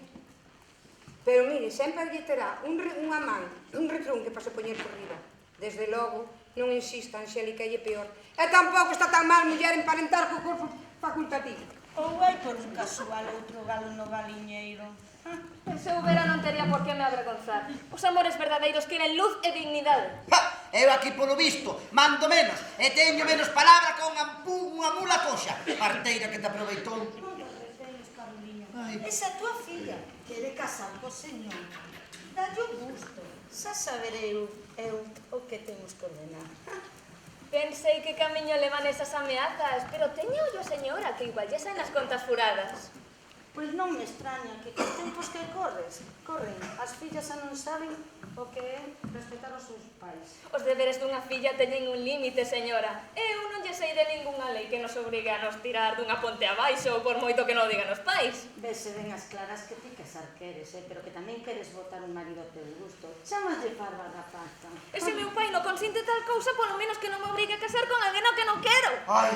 pero mire, sempre lle terá unha man, un retrunque para se poñer por riba. Desde logo, non insista, Angélica, lle peor. E tampouco está tan mal muller emparentar co corpo facultativo. Ou vai por un casual outro galo no galiñeiro. Se houbera non tería por que me avergonzar. Os amores verdadeiros queren luz e dignidade. Eu aquí polo visto mando menos e teño menos palabra que unha mula coxa. Parteira que te aproveitou. Esa tua filla quere casar co señor. Dalle un gusto. Xa saberei eu o que temos que ordenar. Pensei que camiño levan esas ameazas, pero teña ollo, señora, que igual lle saen as contas furadas. Pois non me extraña que cos tempos que corren, as fillas xa non saben o que é respetar os seus pais. Os deberes dunha filla teñen un límite, señora. Eu non lle sei de ningunha lei que nos obrigue a nos tirar dunha ponte abaixo por moito que non digan os pais. Vese ben as claras que ti casar queres, pero que tamén queres botar un marido ao teu gusto. Chámalle parva rapaza. E se meu pai non consinte tal cousa, polo menos que non me obrigue a casar con alguén ao que non quero. Ai,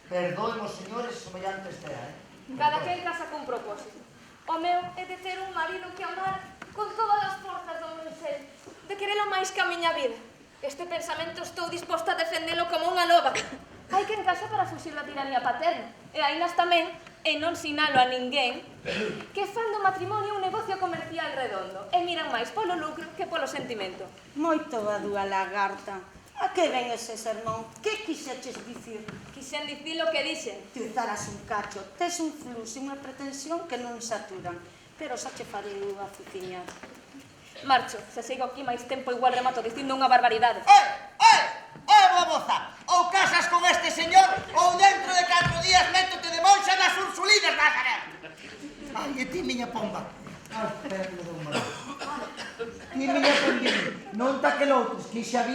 perdoemos, señores, semellante estea, Cada quen casa con propósito. O meu é de ter un marido que amar con todas as forzas do meu ser, de querelo máis que a miña vida. Este pensamento estou disposta a defendelo como unha loba. Hai quen casa para fuxir da tiranía paterna, e ainas tamén, e non sinalo a ninguén, que fan do matrimonio un negocio comercial redondo, e miran máis polo lucro que polo sentimento. Moito a dúa lagarta. A que ven ese sermón? Que quixeches dicir? Quixen dicir o que dixen. Ti uzaras un cacho, tes un flux e unha pretensión que non saturan. Pero xa che farei unha fuciña. Marcho, se sigo aquí máis tempo igual remato dicindo unha barbaridade. Babosa! Ou casas con este señor, ou dentro de 4 días métote de monxa nas Ursulinas, Nazaret! Ai, e ti, miña pomba? Ai, espera que me dou un momento. Ti, miña pombina, non taqueloutes, que xa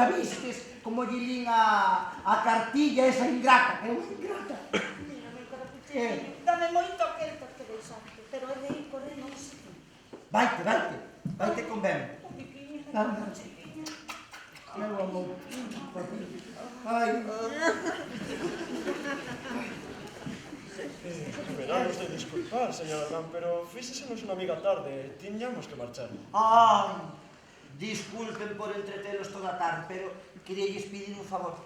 vistes como lle lín a cartilla esa ingrata, que é unha ingrata. Mira, meu carapuche, dame moito aquel que deixaste, pero é de ir correr non sei. Vaite con ben. Meu amor. Ai. Deberá usted disculpar, señora Ram, pero fíxesenos unha amiga tarde, tiñamos que marchar. Ai, disculpen por entretelos toda a tarde, pero queríalles pedir un favor.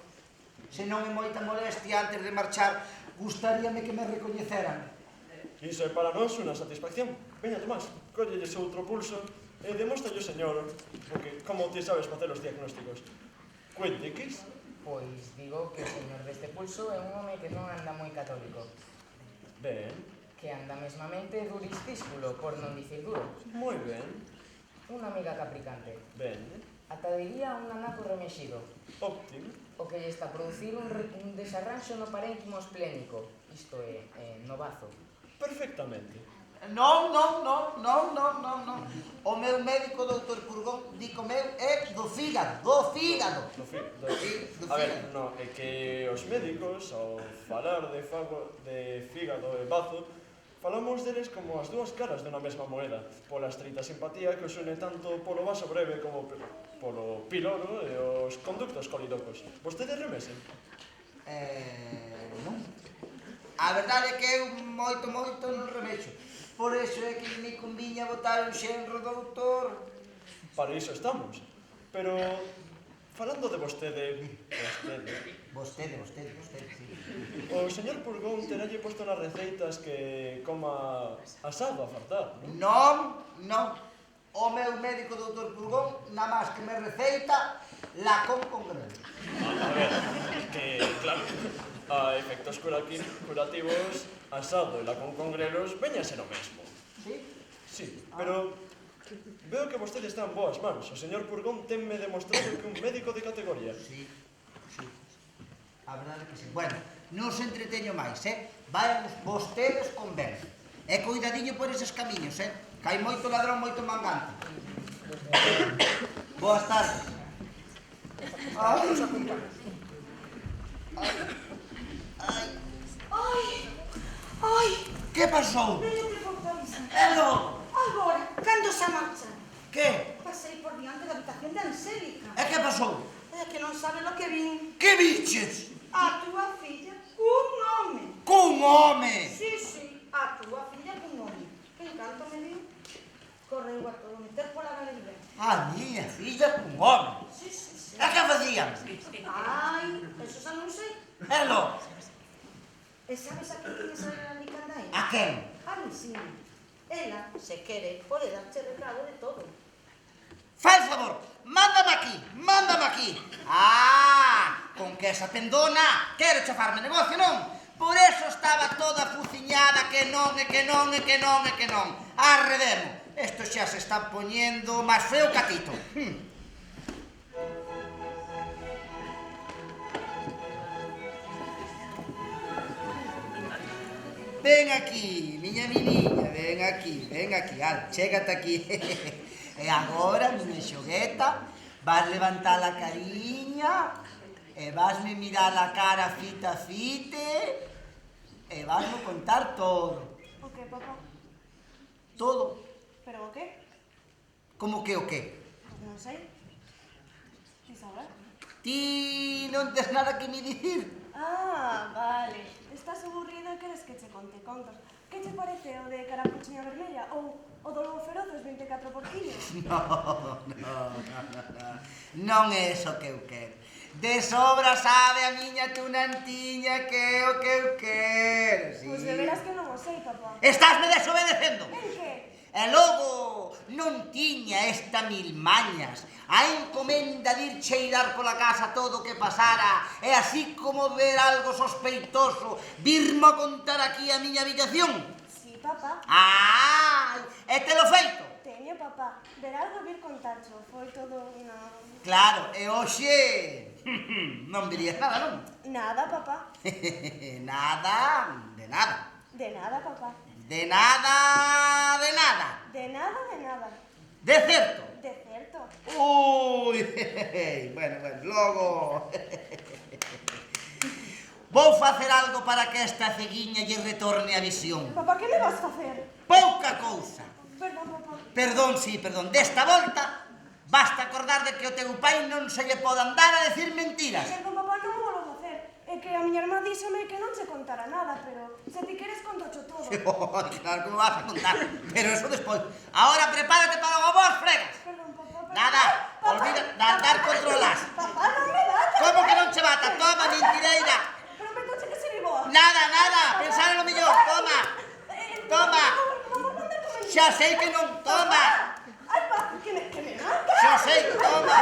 Se non é moita molestia antes de marchar, gustaríame que me recoñeceran. Iso é para nós unha satisfacción. Veña, Tomás, collelles outro pulso e demóstralle, señor, porque como ti sabes facer os diagnósticos. Cuente, que es? Pois digo que o señor deste pulso é un home que non anda moi católico, Ben, que anda mesmamente duristísculo, por non dicir duro. moi ben, Unha amiga capricante. ben, Ata diría un anaco remexido, óptimo. o que lle está a producir un desarranxo no parénquimo esplénico, isto é, no bazo. Perfectamente. Non. O meu médico, doutor Purgón, di que o meu é do fígado. A fígado. ver, no, é que os médicos, ao falar de fígado e bazo, falamos deles como as dúas caras dunha mesma moeda, pola estreita simpatía que os une tanto polo vaso breve como polo píloro e os conductos colidocos. Vostedes remesen? Non. A verdade é que eu moito non remexo. Por eso é que me conviña botar un xenro, doutor. Para iso estamos. Pero, falando de vostede, Vostede, sí. o señor Purgón teralle posto nas receitas que coma asado a fartar, Non. non? O meu médico, doutor Purgón, nada máis que me receita lacón con grelo. A ver, que, claro, a efectos curativos, asado e lacón con grelos veñase no mesmo. Sí? Sí, pero veo que vostede está en boas mans. O señor Purgón tenme demostrado que un médico de categoría. Sí. A verdade é que sí. Bueno, non se entreteño máis, Vayan vostedes con ben. E cuidadiño por eses camiños, que hai moito ladrón, moito mangante. Boas tardes. Ai. Que pasou? Veño que por pausa. Logo. Agora, cando xa marcha? Que? Pasei por diante da habitación de Angélica. E que pasou? É que non sabe lo que vin. Que biches? A túa filla cun home. Cun home. Sí, a túa filla cun home. Que encanto me dio. Correu a todo meter pola galería. A miña filla cun home. Sí. E que facían? Ai, eso xa non sei. E logo? E sabes a quen tiñes a ver ali canda aí? A quen? A Luisina. Ela, se quere, pode darche recado de todo. Fai favor, mándame aquí. Con que esa pendona quero chafarme negocio, non? Por eso estaba toda fuciñada que non. Arredemo. Esto xa se está poñendo máis feo que a Tito. ven aquí, miña miniña, ven aquí, ala, chégate aquí. E agora, miña xogueta, vas levantar a cariña, e vasme mirar a cara fita a fite, e vasme contar todo. O que, papá? Todo. Pero o que? Como que o qué? Pois non sei. Ti sabrás? Ti non tes nada que me dicir? Ah, vale. Estás aburrido e queres que che conte contos. Que che parece o de Carapuchiña Vermella ou o do Lobo Feroz dos 24 porquiños? Non é eso que eu quero. De sobra sabe a miña tunantiña que é o que eu quero, sí. Pois de veras que non o sei, papá. Estásme desobedecendo. En que? E logo non tiña esta mil mañas. A encomenda de ir cheirar pola casa todo o que pasara e así como ver algo sospeitoso, virme a contar aquí a miña habitación. Sí, papá. Ai, e te lo feito. Teño, papá. Ver algo vir contarcho. Foi todo unha... Claro, e hoxe non dirías nada, non? Nada, papá. Nada, de nada. De nada, papá. De nada, de nada. De nada, de nada. De certo. De certo. Ui, bueno, logo... Vou facer algo para que esta ceguiña lle retorne a visión. Papá, que me vas facer? Pouca cousa. Perdón, papá. Perdón, sí, perdón. Desta volta, basta acordar de que o teu pai non se lle pode andar a decir mentiras. Perdón, papá, non vou a facer. É que a miña irmá díxome que non se contara nada, pero se ti queres contocho todo. Claro que me vas a contar, pero eso despois. Ahora prepárate para o vos fregas. Perdón, papá. Nada, olvida de andar controlas. Papá, non me bata. Como que non che bata? Toma, mentireira. Prometo que serei boa. Nada, pensar en lo mellor, toma. Toma. Xa sei que non, toma. Ai, papá, que me mata. Xa sei, toma.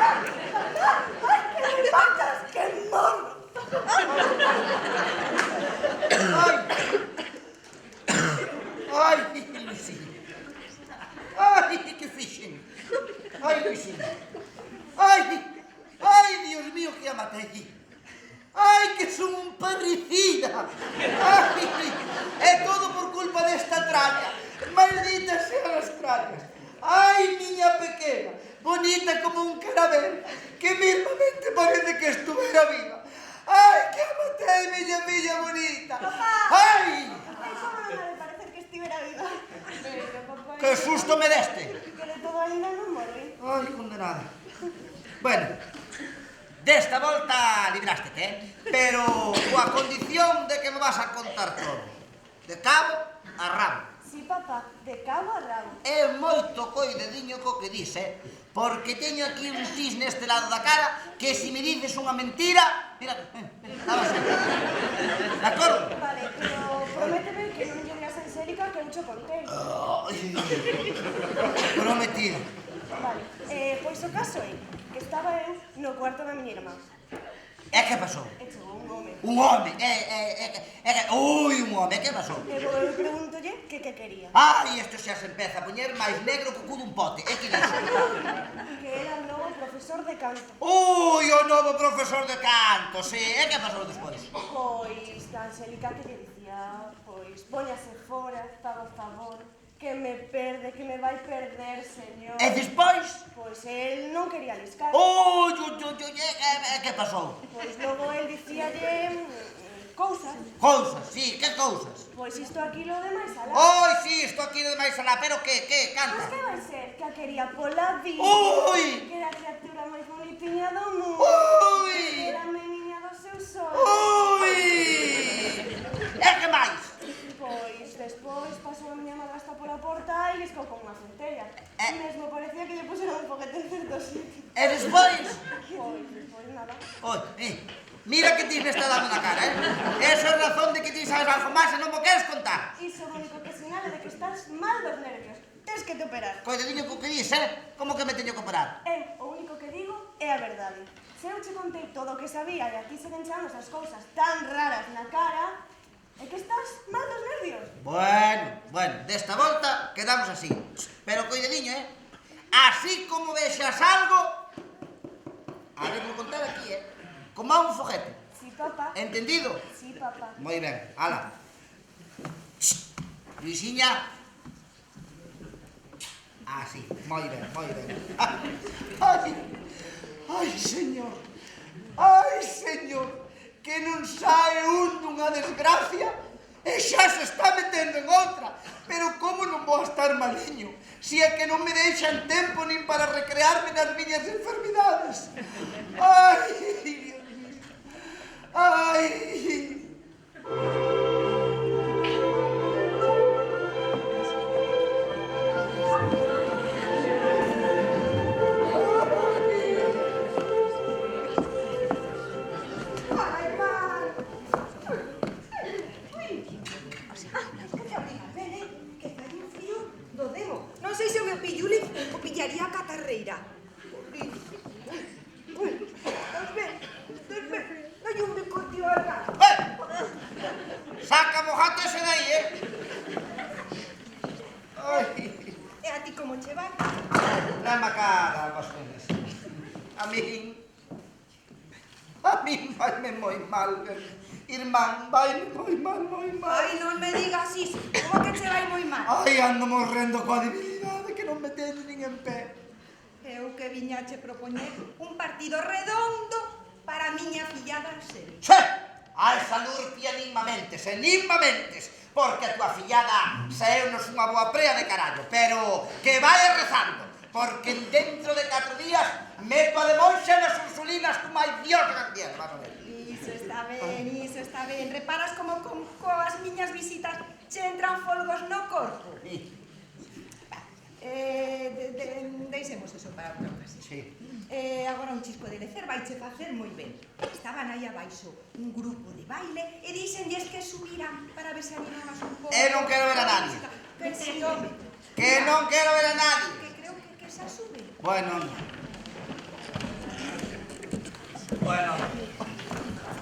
Ai, que me matas, que morro. Ai, Luisín. Ai, que fixen. Ai, Luisín. Ai, Dios mío, que a matei. Ai, que son un parricida. Ai, é todo por culpa desta tralla. Malditas sean as trallas. Ai, miña pequena, bonita como un carabel, que mismamente parece que estuvera viva. Ai, que a matei, miña filla bonita. Ai! Eso non me parece que estivera viva. Pero, papá... Que susto me deste. Que de todo ainda non morre. Ai, condenada. Bueno, desta volta librástete, pero coa condición de que me vas a contar todo. De cabo a rabo. Sí, papá, de cabo a rabo. É moito coidediño co que dis, porque teño aquí un tis neste lado da cara que se me dices unha mentira... Mira, estaba así. De acordo? Vale, pero prométeme que non lle digas a Angélica que eu cho contei. Prometido. Vale, pois o caso é que estaba eu no cuarto da miña irmá. E que pasou? E chegou un home. Un home, ui, un home, que pasou? E eu pregúntolle que quería. Ai, isto xa se empeza a poñer máis negro que o cu dun pote. E que dixo? Que era o novo profesor de canto. Ui, o novo profesor de canto, sí. E que pasou despois? Pois a Angélica que lle dicía, pois, póñase fora, faga o favor, que me perde, que me vai perder, señor. E despois? Pois el non quería liscar. Ui, e que pasou? Pois logo el dicíalle cousas. Cousas, sí, que cousas? Pois isto, aquilo, de máis alá. Oi, sí, isto aquí de máis alá, pero que, Pois canta? que vai ser? Que a quería pola vida. Ui! Que era a criatura máis bonitiña do mundo. Ui! Que era a meniña dos seus ollos. Ui! E que máis? Pois despois pasou a miña madrastra pola porta e liscou como unha centella. Mesmo parecía que lle puseron un foguete en certo sitio. E despois? Pois nada. Oi, mira que tis me está dando na cara, Esa é razón de que ti sabes algo máis e non mo queres contar. Iso o único que sinala de que estás mal dos nervios. Tens que te operar. Coidadiño co que dis, Como que me teño que operar? O único que digo é a verdade. Se eu che contei todo o que sabía e aquí se enchamos as cousas tan raras na cara, é que estás mal dos nervios. Bueno, desta volta quedamos así. Pero coidadiño, Así como vexas algo, a ver, vou contar aquí, Como a un foguete. Sí, papá. Entendido? Sí, papá. Moi ben, ala. Luisiña. Ah, sí, moi ben, moi ben. Ai, señor. Ai, señor. Que non sae un dunha desgracia e xa se está metendo en outra. Pero como non vou a estar maliño? Si é que non me deixan tempo nin para recrearme nas miñas enfermidades. Ai, Dios mío. Ai. Non sei se o meu pilluli o pillaría a catarreira. Dai un bicotio al gato. Saca mojate ese de aí, Ai. E a ti como che vai? Dame a cara, vostedes. A min vaime moi mal, irmán, vaime moi mal, moi mal. Ai, non me digas iso. Como que che vai moi mal? Ai, ando morrendo coa debilidade que non me teño nin en pé. Eu que viña che propoñer un partido redondo para a miña fillada en serio. Che, a esa lurpia nin mamentes, porque a tua fillada saeunos unha boa prea de carallo, pero que vai rezando, porque dentro de 4 días meto a de monxa nas ursulinas como hai Dios grande, vamos a ver. Iso está ben. Reparas como coas miñas visitas che entran folgos no corpo. Deixemos eso para outra ocasión. Sí. Agora un chisco de lecer vaiche facer moi ben. Estaban aí abaixo un grupo de baile e díxenlles que subiran para ver se animabas un pouco. Non quero ver a nadie. Que si, home. Que non quero ver a nadie. Que creo que xa sube. Bueno.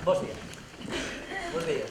Bos días. Bos días.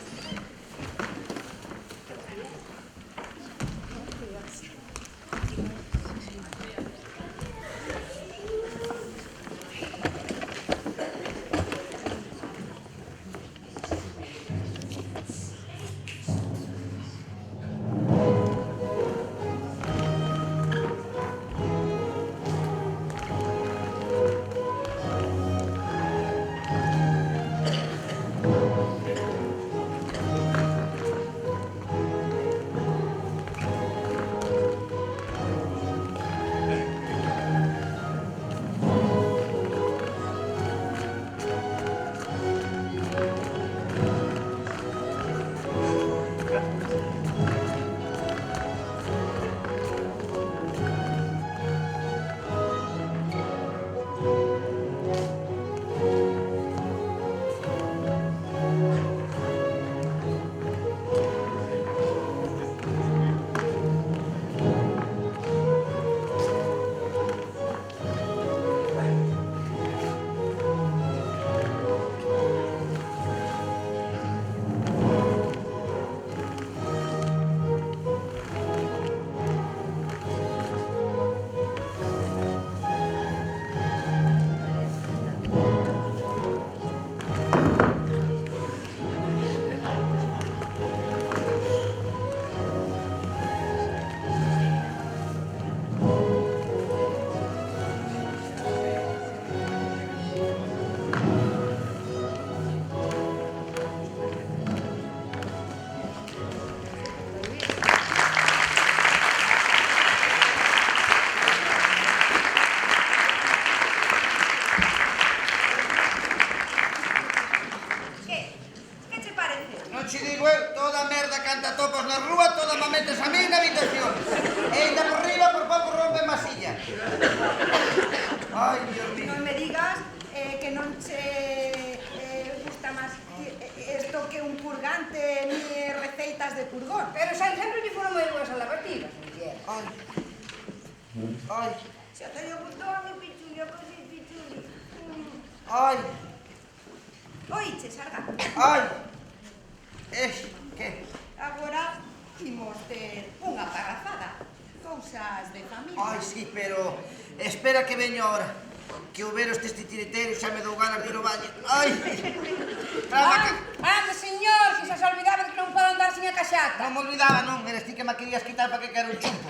Ande, señor, que xa se olvidaba de que non poden darse señora Caxata. Non me olvidaba, non. Eres ti que me querías quitar para que quero un chumpo.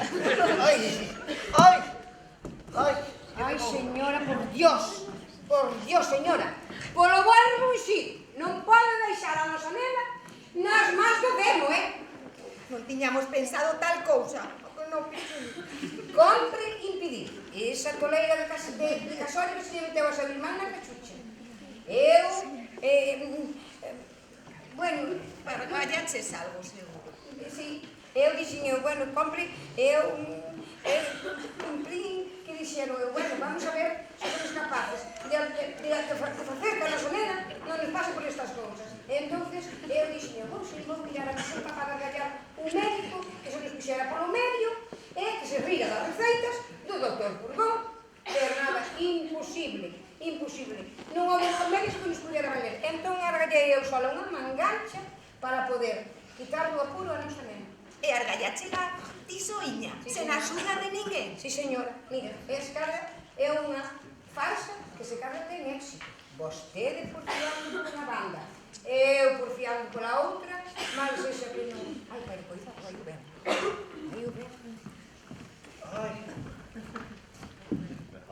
Ai, ai, ai. Ai, señora, por Dios, señora. Polo volvo insistir, non pode deixar a nosa nena nas mans do demo, Non tiñamos pensado tal cousa. Non, Compre impedir. Esa toleira de casorio que se lle meteu a seu irmán na cachucha. Bueno, Gallaches algo, seguro. sí, eu dixen, compre, cumprín, que dixeron, vamos a ver se somos capaces de facer que a nosa nena non nos pase por estas cousas. Entonces, eu dixen, vou mirar a consulta para gallar un médico que se nos puxera polo medio e que se riga das receitas do doctor Purgón, pero nada, imposible. Non houve medios que nos pudera valer. Entón, argallei eu sola unha mangancha para poder quitar do apuro a nosa nena. E argallachela ti soiña, sen axuda de ninguén. Sí, señora. Mira, esta é unha farsa que se cada ten éxito. Vostede porfiando por unha banda, eu porfiando pola outra, mas esa que non... Ai, pai, coisa, vai o ben.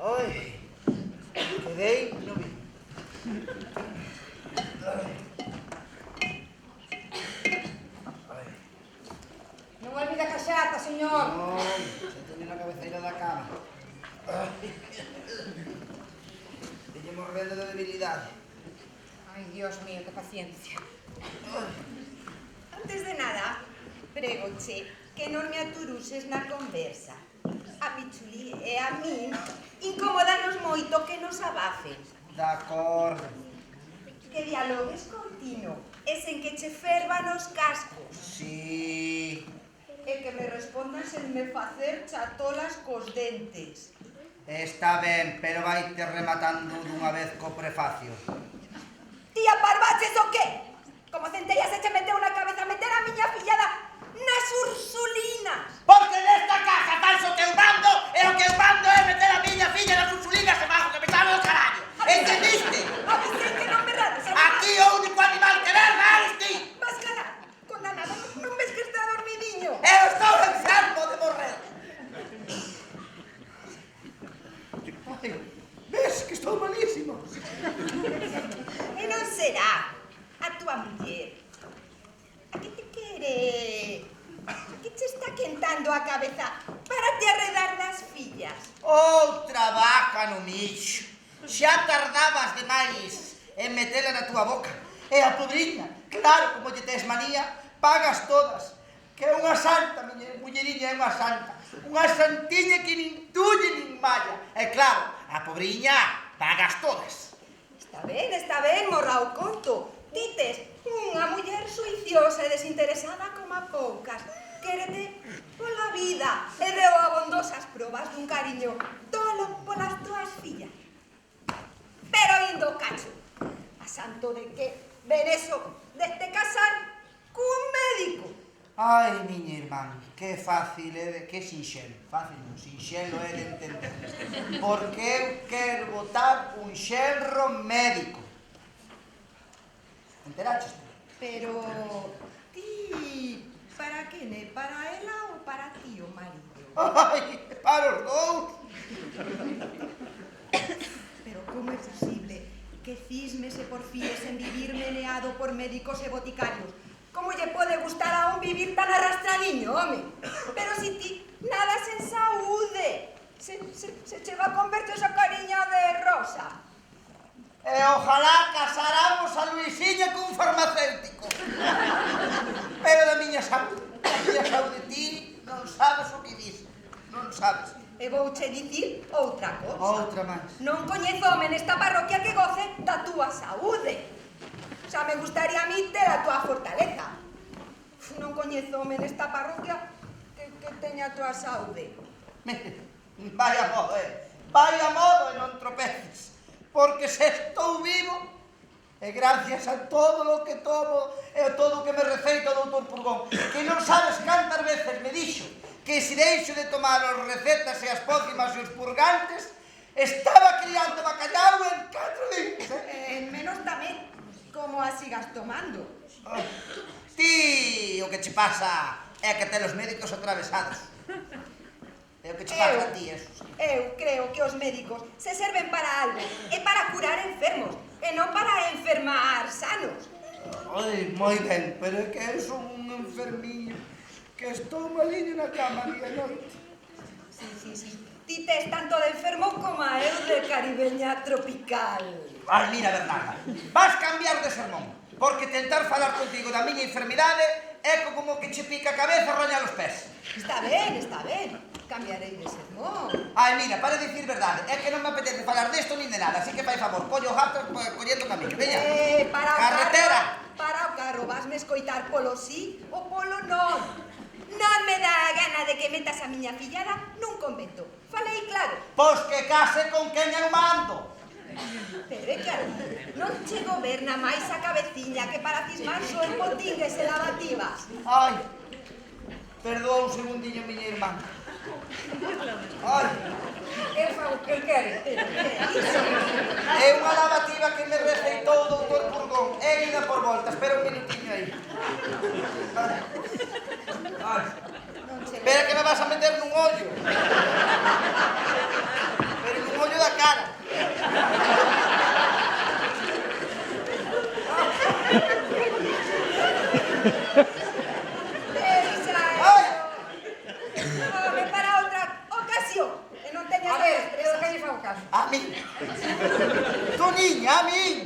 Ai, quedei no vi. Non olvida a caxata, señor. Non, se teño na cabeceira da cama. Teño morrendo de debilidade. Ai, Dios mío, que paciencia. Antes de nada, pregoche que non me aturuses na conversa. A Pichuli e a min incomódanos moito que nos abafen. De acordo. Que dialogues continuo e sen que che fervan os cascos. Sí. E que me respondan sen me facer chatolas cos dentes. Está ben, pero vaite rematando dunha vez co prefacio. Tía Parvaches o qué? Como centellas se che meteu na cabeza meter a miña fillada nas Ursulinas. Porque nesta casa falso que eu mando e o que eu mando é meter a miña filla nas Ursulinas e bajo que me sabe o carallo. Entendiste? Avisei que non me radas. Aquí o único animal que verga eres ti. Vas calar, condenado, non ves que está dormidiño. Eu estou enfermo de morrer. Ai, ves que estou malísimo. E non será a túa muller. A que te quere? Que che está quentando a cabeza para te arredar das fillas? Outra vaca no mixo. Xa tardabas demais en metela na túa boca. E a pobriña, claro, como lle tes manía, pagas todas. Que é unha santa, miña mulleriña, é unha santa. Unha santiña que nin tulle nin malla. E claro, a pobriña, pagas todas. Está ben, morra o conto. Tites unha muller suiciosa e desinteresada como a poucas. Quérete pola vida e deu abondosas probas dun cariño tolo polas túas fillas. Pero indo cacho, a santo de que ven eso de casar cun médico. Ai, miña irmán, que fácil é, que sinxelo. Fácil non, sinxelo é de entender. Porque eu quero botar un xenro médico. Enteraches? Pero ti, para que ne? Para ela ou para ti, o marido? Ai, para os dous. Pero como é posible que cismes e porfíes en vivir meneado por médicos e boticarios? Como lle pode gustar a un vivir tan arrastradiño, home? Pero si ti nada sen saúde, se che va a converter esa cariña de rosa. E ojalá casáramos a Luisiña cun farmacéutico. Pero da miña saúde ti non sabes o que dis. Non sabes. E vouche dicir outra cousa. Outra máis. Non coñezo home nesta parroquia que goce da túa saúde. Xa me gustaría a mí ter a túa fortaleza. Non coñezo home nesta parroquia que teña a túa saúde. Vaya modo, vaya modo e non tropeces. Porque se estou vivo, é gracias a todo o que tomo e a todo o que me receita o doutor Purgón, que non sabes cantas veces me dixo que se deixo de tomar as recetas e as pócimas e os purgantes, estaba criando bacallau en 4 días. En menos tamén, como as sigas tomando. Ti, o que che pasa é que tes os médicos atravesados. É o que che pasa a ti, eso. Eu creo que os médicos se serven para algo, e para curar enfermos, e non para enfermar sanos. Ai, moi ben, pero é que eu son un enfermiño que estou maliño na cama día e noite. Sí. Ti tes tanto de enfermo como a eu de caribeña tropical. Ai, mira, Bernarda, vas cambiar de sermón, porque tentar falar contigo da miña enfermidade é como que che pica a cabeza e roña os pés. Está ben. Cambiarei de sermón. Ai, mira, para dicir verdade, é que non me apetece falar desto nin de nada, así que fai favor, collo o gato collendo o camiño, veña. Carretera. Para o carro, vasme escoitar polo sí ou polo non. Non me dá a gana de que metas a miña fillada nun convento. Falei claro. Pois que case con quen eu mando. Pero é claro, non che goberna máis a cabeciña que para cismar só en botingues e lavativas. Ai, perdoa un segundiño, miña irmán. Ai, Eu fago o que quere. é unha lavativa que me receitou o doutor Purgón. É ida por volta, espera un minutiño aí. Ai. Espera que me vas a meter nun ollo. Pero nun ollo da cara. Home, para outra ocasión. E non teñas A ver, eu que lle fago caso. A min. Toniña, a min.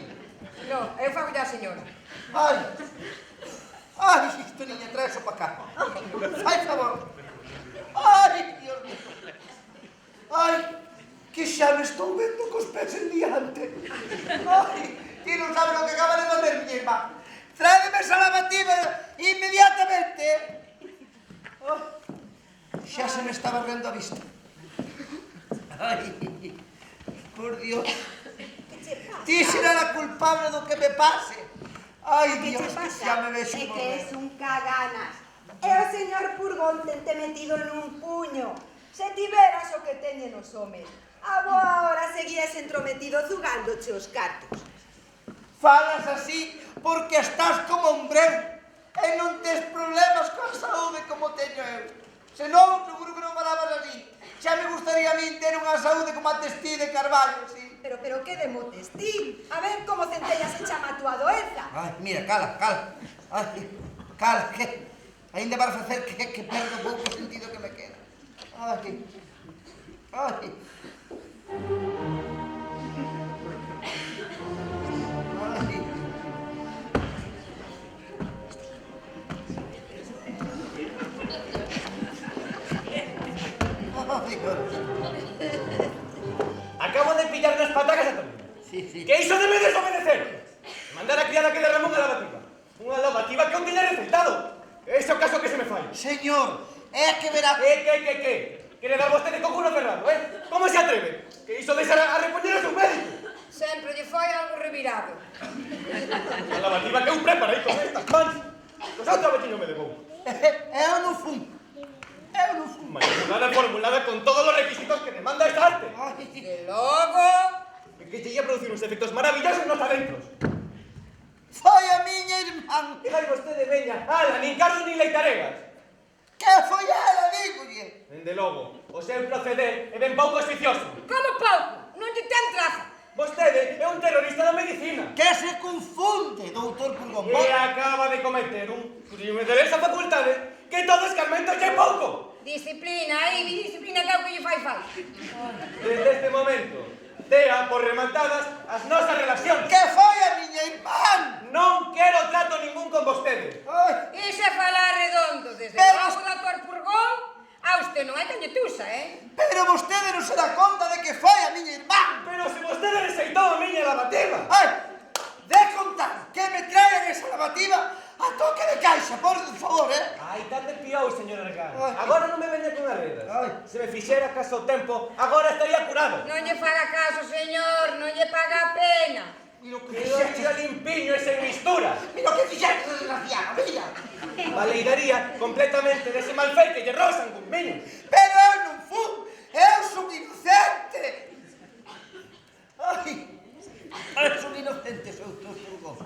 Non, eu fago ya, señora. Ai. Ai, Toniña, trae eso para cá. Fai favor. Ai, Dios mío. Ai, que xa me estou vendo cos pés en diante. Ai, ti non sabes o que acaba de fazer, miña irmá. Tráedeme esa lavativa inmediatamente. Ai, xa se me está barrendo a vista. Ai, por Dios. Ti será a culpable do que me pase. Ai, Dios, que xa me vexo É por que ver. es un caganas. E o señor Purgón tente metido nun puño. Se tiveras o que teñen os homes, a boa hora seguías entrometido zugándoche os cartos. Falas así porque estás como un breu e non tes problemas coa saúde como teño eu. Se non, seguro que non falabas así. Xa me gustaría a min ter unha saúde como a testí de Carballo, sí. Pero que de motestín. A ver como centellas se chama a túa doenza. Ai, mira, cala. Ai, cala, que ainda para facer que perdo pouco sentido que me queda. Ai. Ai. Acabo de pillar unas patacas a Toniña. Sí. Que iso debe desobedecer. Mandar a criada que derramou unha lavativa. Unha lavativa que eu teña receitado. Ese é o caso que se me fai. Señor, é que verá... Que? Quere dar vostede co culo cerrado, Como se atreve? Que iso deixar a repoñer o seu médico. Sempre lle foi algo revirado. A lavativa que eu preparei con estas mans. O seu traballiño me levou. Eu non fun. Manipulada e formulada con todos os requisitos que demanda esta arte. E logo... Que lle ia producir uns efectos maravillosos nos adentros. Foi a miña irmán. E vai vostede veña, ala, nin carlos nin leitaregas. Que foi ela, dígolle. Dende logo, o seu proceder é ben pouco auspicioso. Como pouco? Non lle ten traza. Vostede é un terrorista da medicina. Que se confunde, doutor Purgón. E acaba de cometer un crime de esa facultade que todo escarmento lle pouco. Disciplina, disciplina que é o que lle fai falta. Desde este momento, tea por rematadas as nosas relacións. Que foi a miña irmán? Non quero trato ningún con vostede. Iso é falar redondo. Desde logo, doutor Purgón, a usted non é cañetusa, Pero vostede non se dá conta de que foi a miña irmán. Pero se vostede receitou a miña lavativa. Ai, de contar que me traigan esa lavativa a toque de caixa, por favor, Ai, tate piou, señor Argán. Agora non me veña con arredas. Se me fixera caso o tempo, agora estaría curado. Non lle faga caso, señor, non lle paga a pena. Mira o que Pero fixeches. tira limpiño e sen mistura. Mira o que fixeches, desgraciado, mira. Valeiraría completamente dese malfeito que lle rosan con miño. Pero eu non fun, eu son inocente. Ai, son inocente, doutor Purgón.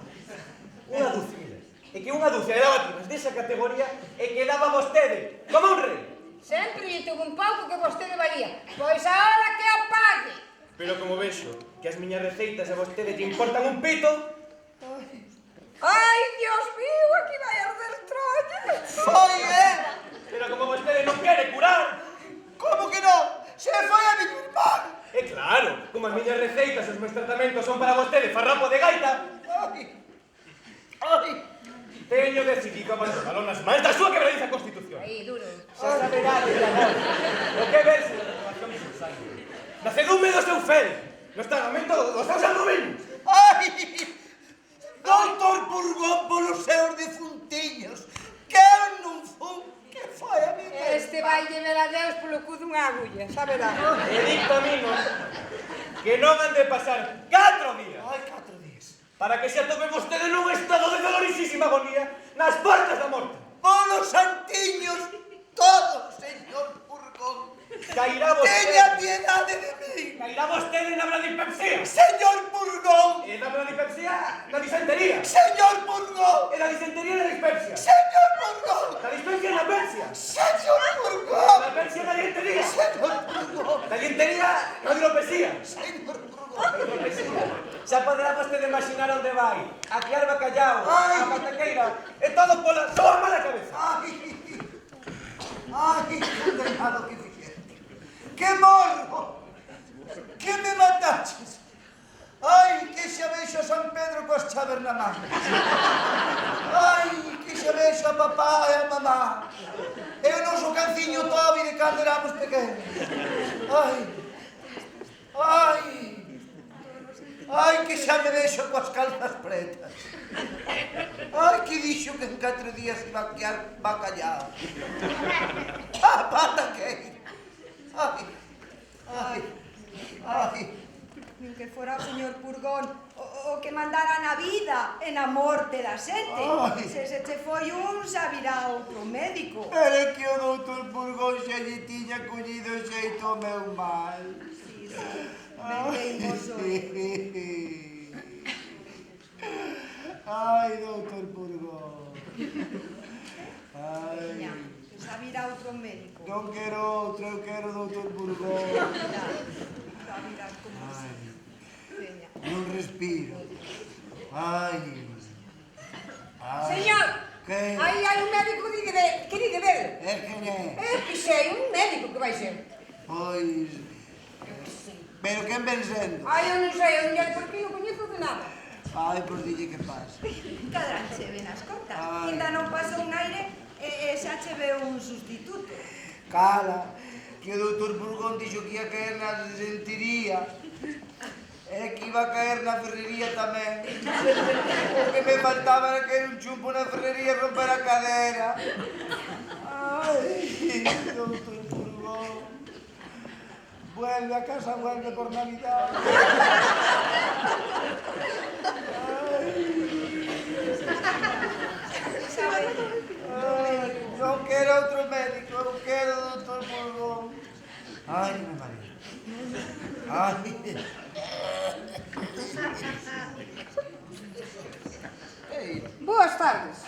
Unha dúcia, mira. É que unha dúcia de lavativas desa categoría e quedaba vostede como un rei. Sempre lle tuve un pouco que vostede valía. Pois ahora que o pague. Pero como vexo que as miñas receitas a vostede te importan un pito, Ai, Dios mío, aquí vai arder Troya. Foi, pero como vostede non quere curar, Como que non? Se foi a mi irmán! e claro, como as miñas receitas e os meus tratamentos son para vostede farrapo de gaita, Ai! teño decidido abandonalo nas mans da súa quebradiza Constitución. Aí, duro. Xa saberá de amor, o que verse na relación do seu sangue. Nacedume do seu fel, no estamento dos seus argumentos. Ai! Doutor Purgón polos seus difuntiños, que eu non fun, que foi a mi Este vai ver a Deus polo cu dunha agulla, saberá. E dictamino que non han de pasar 4 días Ai, 4 días. para que se atope vostede nun estado de dolorisísima agonía nas portas da morte. Polos santiños todos, señor Purgón. Cairá Teña vostede, piedade de mí. cairá vostede na bradipepsia. Señor Purgón. E da bradipepsia na disentería. Señor Purgón. E da disentería na dispepsia. Señor Purgón. Da dispepsia na persia. Señor Purgón. Da persia na dientería. Señor Purgón. Da dientería na hidropesía. Señor Purgón. Xa poderá vostede imaginar onde vai. A criar bacallao, Ai. a pataqueira, e todo pola súa mala cabeza. Ai, condenado que fixeste. Que morro. Que me mataches. Ai, que xa vexo a San Pedro coas chaves na man. Ai, que xa vexo a papá e a mamá. E o noso canciño Tobi de cando éramos pequenos. Ai, ai, ai, que xa me vexo coas calzas pretas. Ai, que dixo que en 4 días iba a criar bacallao. A pataqueira. Ai, ai, ai. Nin que fora o señor Purgón o que mandara na vida e na morte da xente. Ai. Se che foi un, xa virá outro médico. Era que o doutor Purgón xa lle tiña collido o xeito ao meu mal. Sí, sí, vendei mozo. Ai, doutor Purgón. Ai, Veña, que xa virá outro médico. non quero outro, eu quero doutor Purgón. Xa virás como Ai, Veña. non respiro. Ai. Ai. Señor, Que? aí hai un médico que di de ver. É quen é? Que sei, un médico que vai ser. Pois... Pero quen ven sendo? Ai, eu non sei, eu porque non coñezo de nada. Ai, pois dille que pasa. Cadrán che ven as contas. Ai. Ainda non pasou un aire e xa che ve un sustituto. Cala, que o doutor Purgón dixo que ia caer na desentería. E que iba a caer na ferrería tamén. O que me faltaba era caer un chumpo na ferrería e romper a cadera. Ai, doutor Purgón. Vuelve a casa, vuelve por Navidad. Ai, non quero outro médico, eu quero o doutor Purgón. Ai, que me mareo. Ai. Ei, Boas tardes.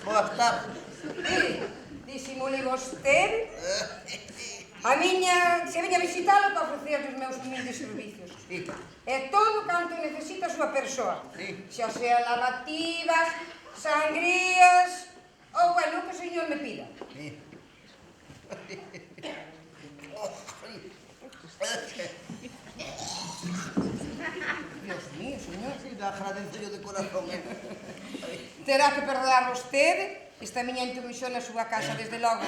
boas tardes. Disimule vostede. A miña se veña visitalo para ofrecer os meus humildes servicios. Sí. E todo canto necesita a súa persoa. Sí. Xa sea lavativas, sangrías, ou bueno, o que o señor me pida. Sí. Dios mío, señor. Agradezo yo de corazón. Terá que perdoar vostede esta miña intromisión na súa casa, desde logo.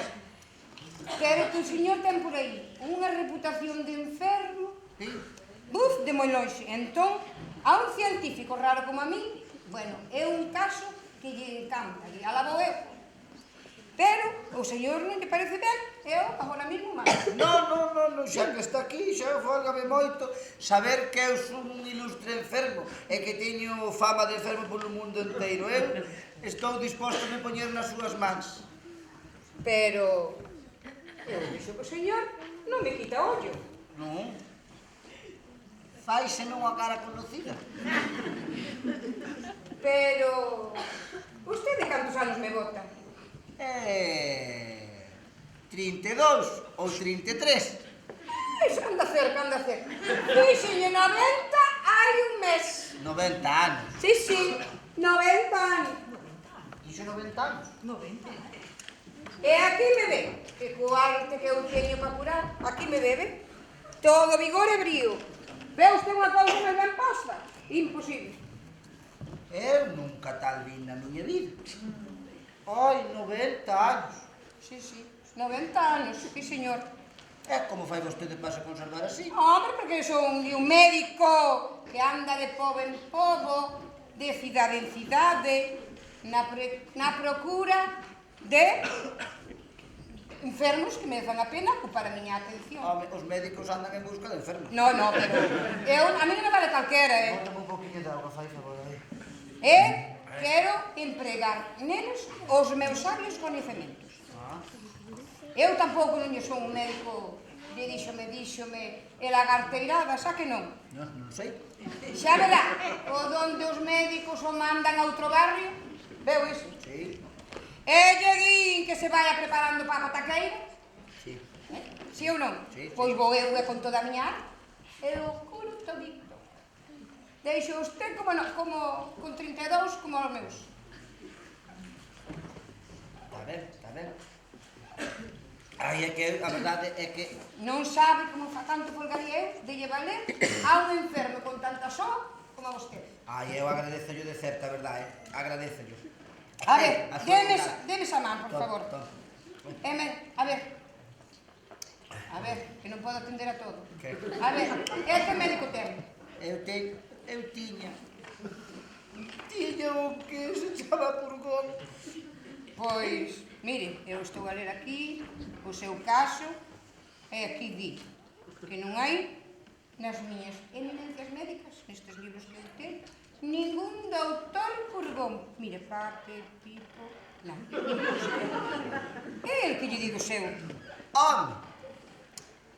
Pero que o señor ten por aí unha reputación de enfermo. Sí. Buf, de moi longe. Entón, a un científico raro como a mí, bueno, é un caso que lle encanta, lle alabo eu. Pero o señor non lle parece ben, eu agora mesmo mal. Non, xa que está aquí, xa fólgame moito saber que eu son un ilustre enfermo e que teño fama de enfermo polo mundo inteiro. Eu estou disposto a me poñer nas súas mans. Pero eu dixo que o señor non me quita ollo. Non? Faise non a cara conocida. Pero o Usted de cantos anos me bota? 32 ou 33. Iso anda cerca, anda cerca. Fíxenlle 90 hai un mes. 90 anos. Sí, 90 anos. Iso 90 anos? E aquí me ve, que co arte que eu teño para curar, aquí me bebe. Todo vigor e brío. Ve usted unha cousa moi ben posta? Imposible. Eu nunca tal vi na miña vida. Ai, 90 anos. Sí, 90 anos, sí, señor. E como fai vostede para se conservar así? Hombre, porque son un médico que anda de pobo en pobo, de cidade en cidade, na procura de enfermos que me fan a pena ocupar a miña atención. Home, os médicos andan en busca de enfermos. No, pero a mí non me vale calquera, Bótame un pouquinho de auga, fai favor aí. Quero empregar neles os meus sabios coñecementos. Eu tampouco non son un médico de díxome, e lagarteirada, xa que non. Non sei. Xa verá, o donde os médicos o mandan a outro barrio, veu iso? Sí. E lle din que se vaya preparando para a pataqueira? Sí. Si ou non? Sí. Pois vou eu con toda a miña arte, e o curo todito. Deixo usted como con 32 como os meus. Está ben. Ai, é que a verdade é que... Non sabe como fa tanto folgaría eu de lle valer a un enfermo con tanta só como a vostede. Ai, eu agradezo-llo de certa, verdade, agradezo-llo. A ver, deme esa man, por favor. A ver, que non podo atender a todo. A ver, que médico ten? Eu tiña o que se chama Purgón. Pois, mire, eu estou a ler aquí o seu caso e aquí di que non hai nas miñas eminencias médicas, nestes libros que eu teño, ningún doutor Purgón. Mire, Pape, Pipo... Non, é el que lle digo seu. Home,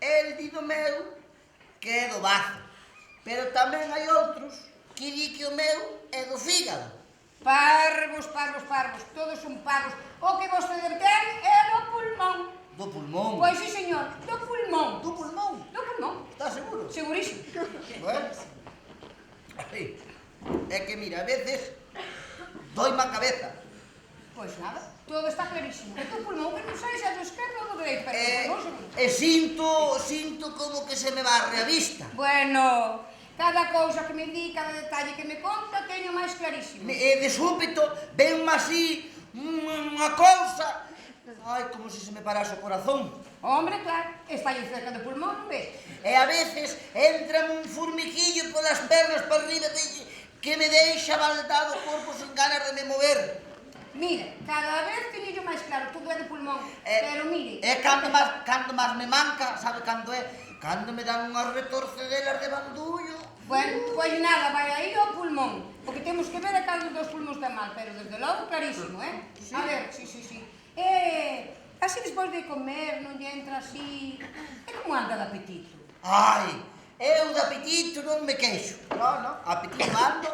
el di do meu que é do bazo, pero tamén hai outros que di que o meu é do fígado. Parvos, todos son parvos. O que vostede ten é do pulmón. Do pulmón? Pois sí, señor, do pulmón. Do pulmón? Do pulmón. Está seguro? Segurísimo. Bueno, é que mira, a veces doime a cabeza. Pois nada, todo está clarísimo. É do pulmón que non sai se é do esquerdo ou do dereito, pero do pulmón seguro. Sinto como que se me barre a vista. Bueno, cada cousa que me di, cada detalle que me conta, teño máis clarísimo. E de súpeto, venme así unha cousa... Ai, como se me parase o corazón. Hombre, claro, está aí cerca do pulmón, ve? E a veces entra un formiguillo polas pernas para arriba que me deixa baldado o corpo sen ganas de me mover. Mire, cada vez teño máis claro, todo é do pulmón, pero mire... É cando máis me manca, sabe cando é? Cando me dan unhas retorcedelas de bandullo. Bueno, pois nada, vai aí ao pulmón. O que temos que ver é cal dos pulmóns ten mal, pero desde logo clarísimo, Sí. A ver, sí. Así despois de comer, non lle entra así... E como anda de apetito? Ai, eu de apetito non me queixo. No, apetito ando.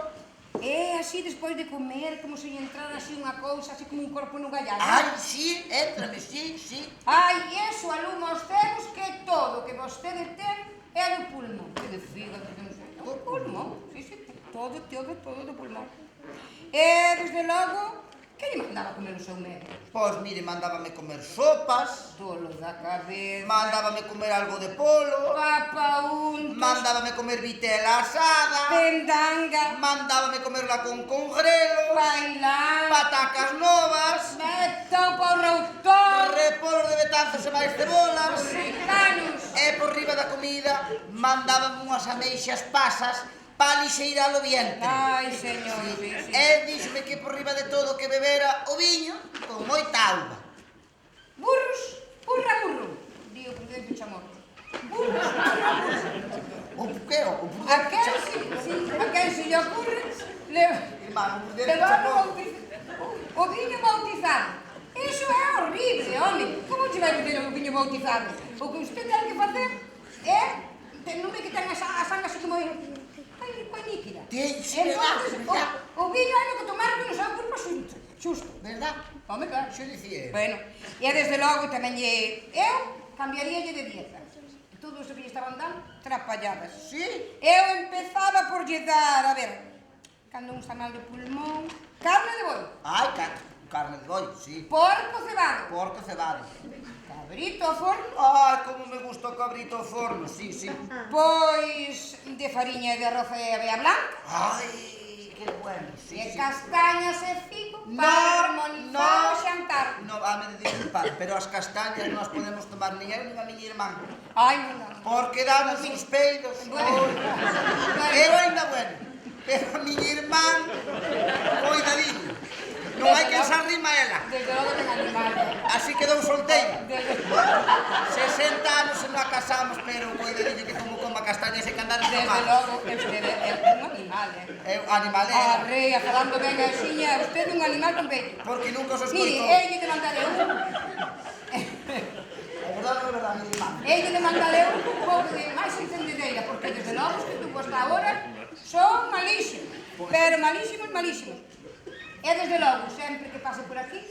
E así despois de comer, como se lle entrara así unha cousa, así como un corpo nun gallar. Ai, sí, éntrame, sí. Ai, iso aluma aos cegos que todo que vostede ten é do pulmón. Que de fígado, que non sei. Do pulmón, sí, todo do pulmón. E, desde logo, que lle mandaba comer o seu médico? Pois, mire, mandábame comer sopas. Dolo da cabeza. Mandábame comer algo de polo. Papauntos. Mandábame comer vitela asada. Pendanga. Mandábame comerla con grelos. Bailán. Patacas novas. Topo routor. Repolos de betanzos e máis cebolas. Mexicanos. E por riba da comida mandábame unhas ameixas pasas para lixeirar o vientre. Ai, señor, sí. E díxome que por riba de todo que bebera o viño con moita auga. Burro. Di o prudente chamorro. Burros. O que? A quen se lle ocurre levar o viño bautizado. Iso é horrible, home. Como te vai beber o viño bautizado? O que usted ten que facer é... Non ve que ten a sanga así como... Ai, líquida. Entonces, o viño hai que tomar con o seu corpo xunto. Verdad? Home, claro. Xo dicía. Bueno, e desde logo tamén eu cambiaríalle de dieta. Todo isto que lle estaban dando, trapalladas. Sí? Eu empezaba por lle dar, a ver, cando un está mal de pulmón, carne de boi, Ai, carne de boi, sí. porco cebado, Porco cebado. cabrito ao forno, Ai, como me gusta o cabrito ao forno, sí, sí. pois de fariña e de arroz e avea blanca, Ai, que bueno, sí, e sí. castañas e figo No, para harmonizar o xantar. No, me de disculpar, pero as castañas non as podemos tomar nin eu nin a miña irmán. Ai, non. Porque danos uns peidos. Bueno, Eu ainda bueno, pero a miña irmán, coidadinho. Non hai que se arrima a ela. Desde logo ten animal. Así quedou solteira. Desde 60 anos e non a casamos, pero coidadinho que como coma castañas e que andar en logo, usted é un animal, É animal é. A rea, falando ben axiña, usted é un animal con bello. Porque nunca os Mire, escoito. elle te mandaré un. É verdade ou é verdade, miña irmán? Elle te mandaré un pouco de máis entendedeira, porque desde logo os que tuvo hasta ahora son malísimos, pero malísimos, malísimos. E desde logo, sempre que pase por aquí,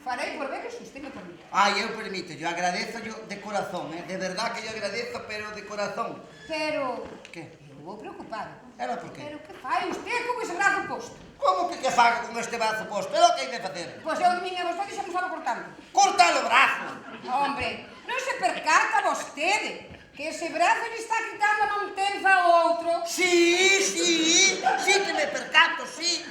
farei por ver que se usted me permite. Ai, eu permito, yo agradezo de corazón, de verdad que yo agradezo, pero de corazón. Pero... Que? Eu vou preocupado. Era por qué? Pero que fai usted con ese brazo posto? Como que fago con este brazo posto? É o que hai de facer? Pois eu de miña vostede xa me estaba cortando. Cortar o brazo! Hombre, non se percata vostede que ese brazo lle está quitando a mantenza ao outro? Sí que me percato, sí.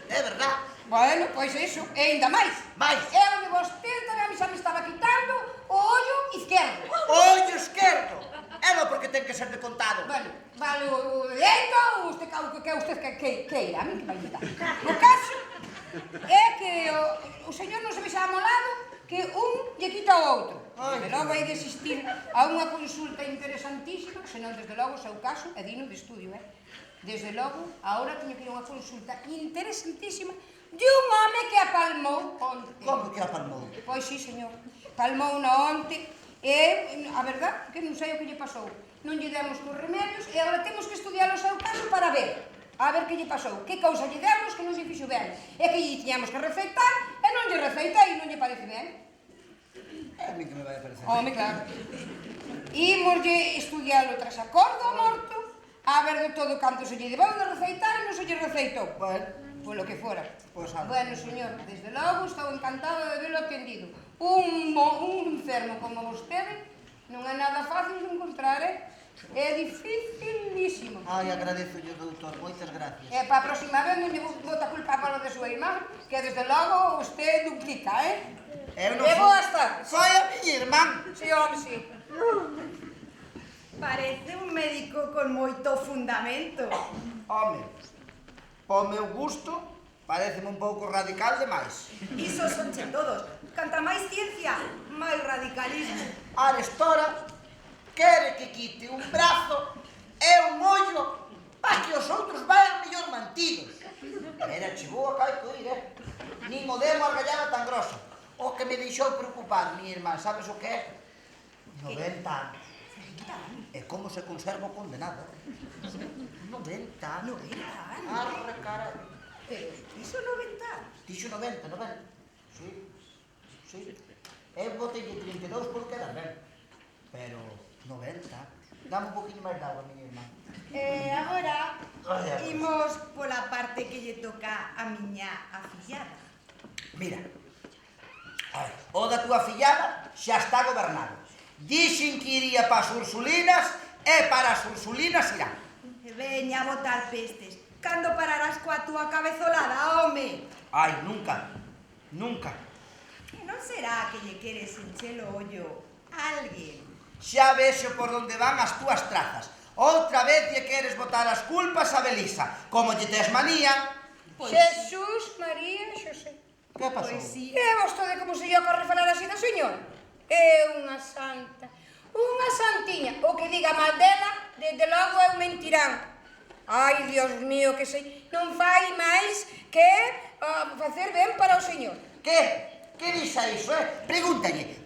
É verdad. Bueno, pois iso, e ainda máis. Mais. Eu de vostede tamén xa me estaba quitando o ollo izquierdo. Ollo esquerdo. É non porque ten que ser de contado. Bueno, vale o dereito, usted que usted queira, a mí que vai quitar. O caso é que o señor non se vexa amolado que un lle quita ao outro. Desde logo hai de existir a unha consulta interesantísima, senón desde logo o seu caso é digno de estudio, Desde logo, agora teño que ir a unha consulta interesantísima de un home que apalmou onte. Como que apalmou? Pois sí, señor. Palmou na onte e, a verdad, que non sei o que lle pasou. Non lle demos cos remedios e agora temos que estudiar o seu caso para ver. A ver que lle pasou. Que cousa lle demos que non se fixo ben. E que lle tiñamos que receitar e non lle receitei e non lle parece ben. A mí que me vai a parecer. Home, claro. Imoslle estudialo tras acordo morto, a ver de todo canto se lle debeu de receitar e non se lle receitou. Bueno, Polo que fora. Pois algo. Bueno, señor, desde logo estou encantado de velo atendido. Un enfermo como vostede non é nada fácil de encontrar, É dificilísimo. Ai, agradezo yo, doutor, moitas gracias. E para a próxima vez non lle bota culpa para o de súa irmán, que desde logo usted duplica, Eu non E fui. boas tardes. Foi a miña irmán. Sí, home, sí. Parece un médico con moito fundamento. Home, po meu gusto, pareceme un pouco radical demais. Iso son che todos. Canta máis ciencia, máis radicalismo. Arestora quere que quite un brazo e un ollo para que os outros vayan mellor mantidos. Era chegou a caico ir, Nin o demo argallaba tan grosa. O que me deixou preocupado, mi irmán, sabes o que é? 90 anos. E como se conserva o condenado? 90 anos. 90 anos? Arre, carai. Pero iso 90 anos? Dixo 90, 90. Sí. Eu botei 32 porque era ben. Pero 90. Dame un poquinho máis de agua, miña irmán. Agora Ai, imos pola parte que lle toca a miña afillada. Mira, o da túa fillada xa está gobernado. Dixen que iría para as Ursulinas e para as Ursulinas irá. Veña a botar pestes. Cando pararás coa túa cabezolada, home? Ai, nunca. E non será que lle queres encher o ollo a alguén? Xa vexo por onde van as túas trazas. Outra vez lle queres botar as culpas a Belisa. Como lle tes manía... Jesús, María, Xosé. Que pasou? Pois sí. E vostede como se lle ocorre falar así da señora? É unha santa, unha santiña. O que diga mal dela, desde logo é un mentirán. Ai, Dios mío, que sei, non fai máis que facer ben para o señor. Que? Que dixa iso,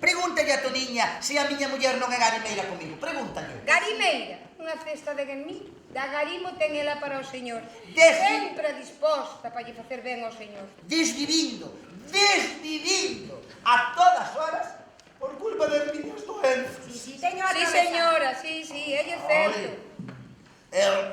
Pregúntalle a Toniña se a miña muller non é garimeira comigo. Pregúntalle. Garimeira, unha cesta de guenmí, da garimo ten ela para o señor. Desde- Sempre disposta para lle facer ben ao señor. Desvivindo desvivindo a todas horas por culpa das miñas doenzas. Sí, señora, sí, ella é certo.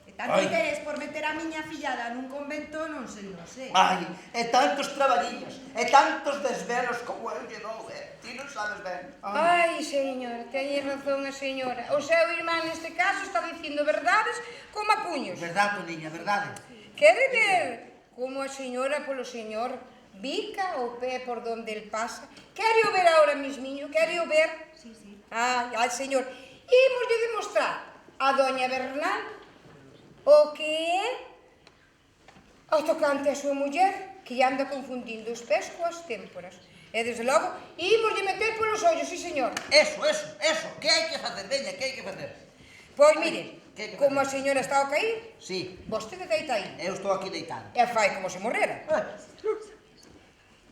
E tanto interés por meter a miña fillada nun convento non sei. Ai, e tantos traballiños, e tantos desvelos como eu lle dou, ti non sabes ben. Ai, señor, teñe razón a señora. O seu irmán neste caso está dicindo verdades como a puños. Verdade, Toniña, verdade. Quere ver como a señora polo señor bica o pé por donde el pasa? Quere o ver ahora mismiño? Quere o ver? Sí. Ai, señor, imoslle demostrar a doña Bernal o que é ao tocante a súa muller, que anda confundindo os pés coas témporas. E, desde logo, imoslle meter polos ollos, sí, señor. Eso. Que hai que facer, veña, que hai que facer? Pois, mire, como a señora está ao cair, Sí, vostede deita aí. eu estou aquí deitado. E fai como se morrera.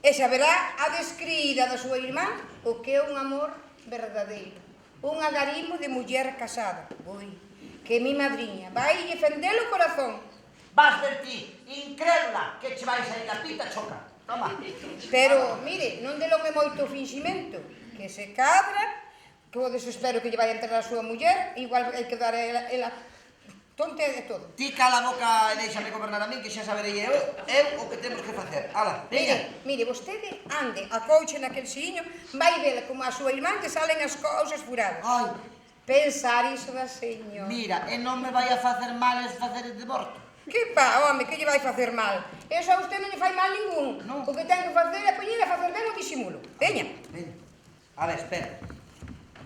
E saberá a descrida da súa irmán o que é un amor verdadeiro. Un agarimo de muller casada. Ui, que mi madriña vai defender o corazón. Vas ver ti, incrédula, que che vais a ir a pita choca. Toma. Pero, mire, non de longe moito fingimento, que se cadra, que o desespero que lle vai entrar a súa muller, igual hai que dar a ela tonte de todo. Ti cala a boca e deixame gobernar a min, que xa saberei eu o que temos que facer. Ala, veña. Mire, vostede ande a couche naquel xiño, vai vela como a súa irmán que salen as cousas furadas. Ai. Pensar iso da señora. Mira, e non me vai a facer mal es facer de morto. Que pa, home, que lle vai facer mal? Eso a usted non lle fai mal ningún. Non. O que ten que facer é poñer a facer ben o disimulo. Veña. Veña. A ver, espera.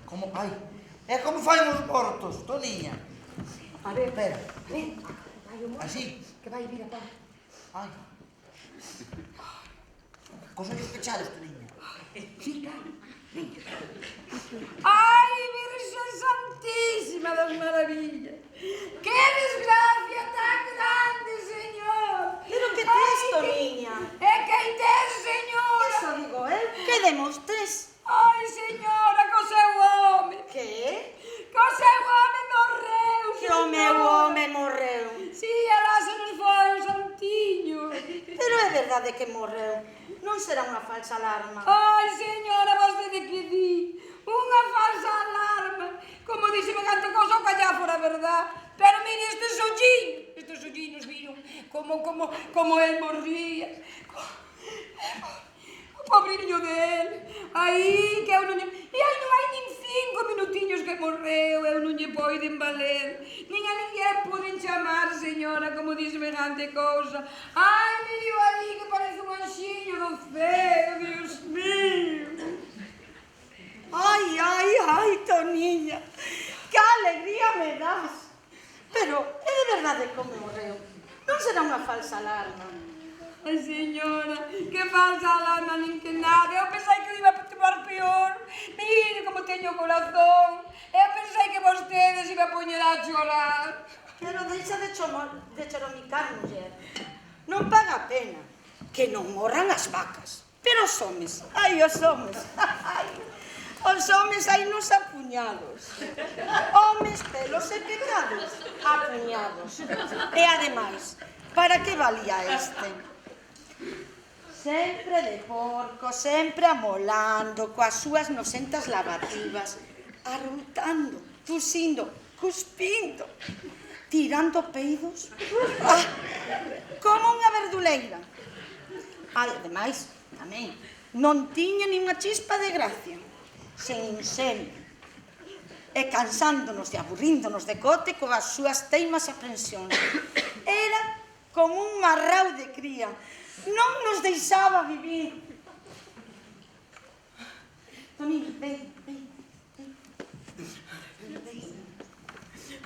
Como, ai, é como fai os mortos, Toniña. A ver, Espera. ven. Vai o morto. Así. Que vai vir a pá. Ai. Cos ollos pechados, Toniña. Sí, claro. Ai, Virxe Santísima das Maravillas. Que desgracia tan grande, señor. Pero que tes, Toniña? É que hai tes, señora. Eso digo eu, que demostres. Ai, señora, co seu home. Que? Co seu home morreu, Que o meu home morreu. Si, alá se nos foi o santiño. Pero é verdade que morreu. Non será unha falsa alarma. Ai, señora, vostede que di? Unha falsa alarma. Como dixe megante cousa o callá fora verdad. Pero mire estes olliños viron como el morría. O pobriño del. Aí, que eu non lle... E aí non hai nin 5 minutiños que morreu, eu non lle poiden valer. Nin a ninguén poden chamar, señora, como dixe megante cousa. Ai, mire aí que parece un anxiño do ceo, Dios mío. Ai, Toniña, que alegría me das. Pero é de verdade como morreu. Non será unha falsa alarma. Ai, señora, que falsa alarma nin que nada. Eu pensei que iba a tomar peor. Mire como teño o corazón. Eu pensei que vostedes iba a poñer a chorar. Pero deixa de choromicar, muller. Non paga a pena que non morran as vacas. Pero os homes, os homes. Os homes hai nos apuñados. Homes, pelos e pecados, apuñados. E ademais, para que valía este? Sempre de porco, sempre amolando, coas súas nosentas lavativas, arrutando, tusindo, cuspindo, tirando peidos. Como unha verduleira. Ademais, tamén, non tiña nin unha chispa de gracia. Sen ingenio. E cansándonos e aburríndonos de cote coas súas teimas aprensións. Era como un marrao de cría. Non nos deixaba vivir. Toniña, ven.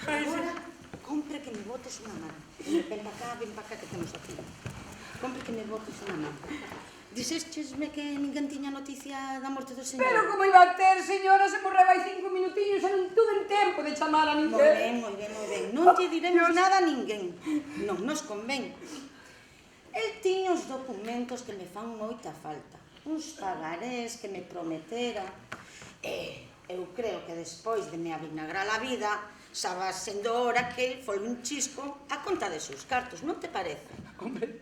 Agora, compre que me botes unha man. Ven pa cá que temos aquí. Compre que me botes unha man. Dixéchesme que ninguén tiña noticia da morte do señor. Pero como iba a ter, señora, se morreba hai 5 minutiños e non tuve tempo de chamar a ninguén. Moi ben. Non lle diremos nada a ninguén. Non nos convén. El tiña os documentos que me fan moita falta. Uns pagarés que me prometera. Eu creo que despois de me avinagrar a vida, xa va sendo hora que foi un chisco a conta de seus cartos, non te parece? Hombre.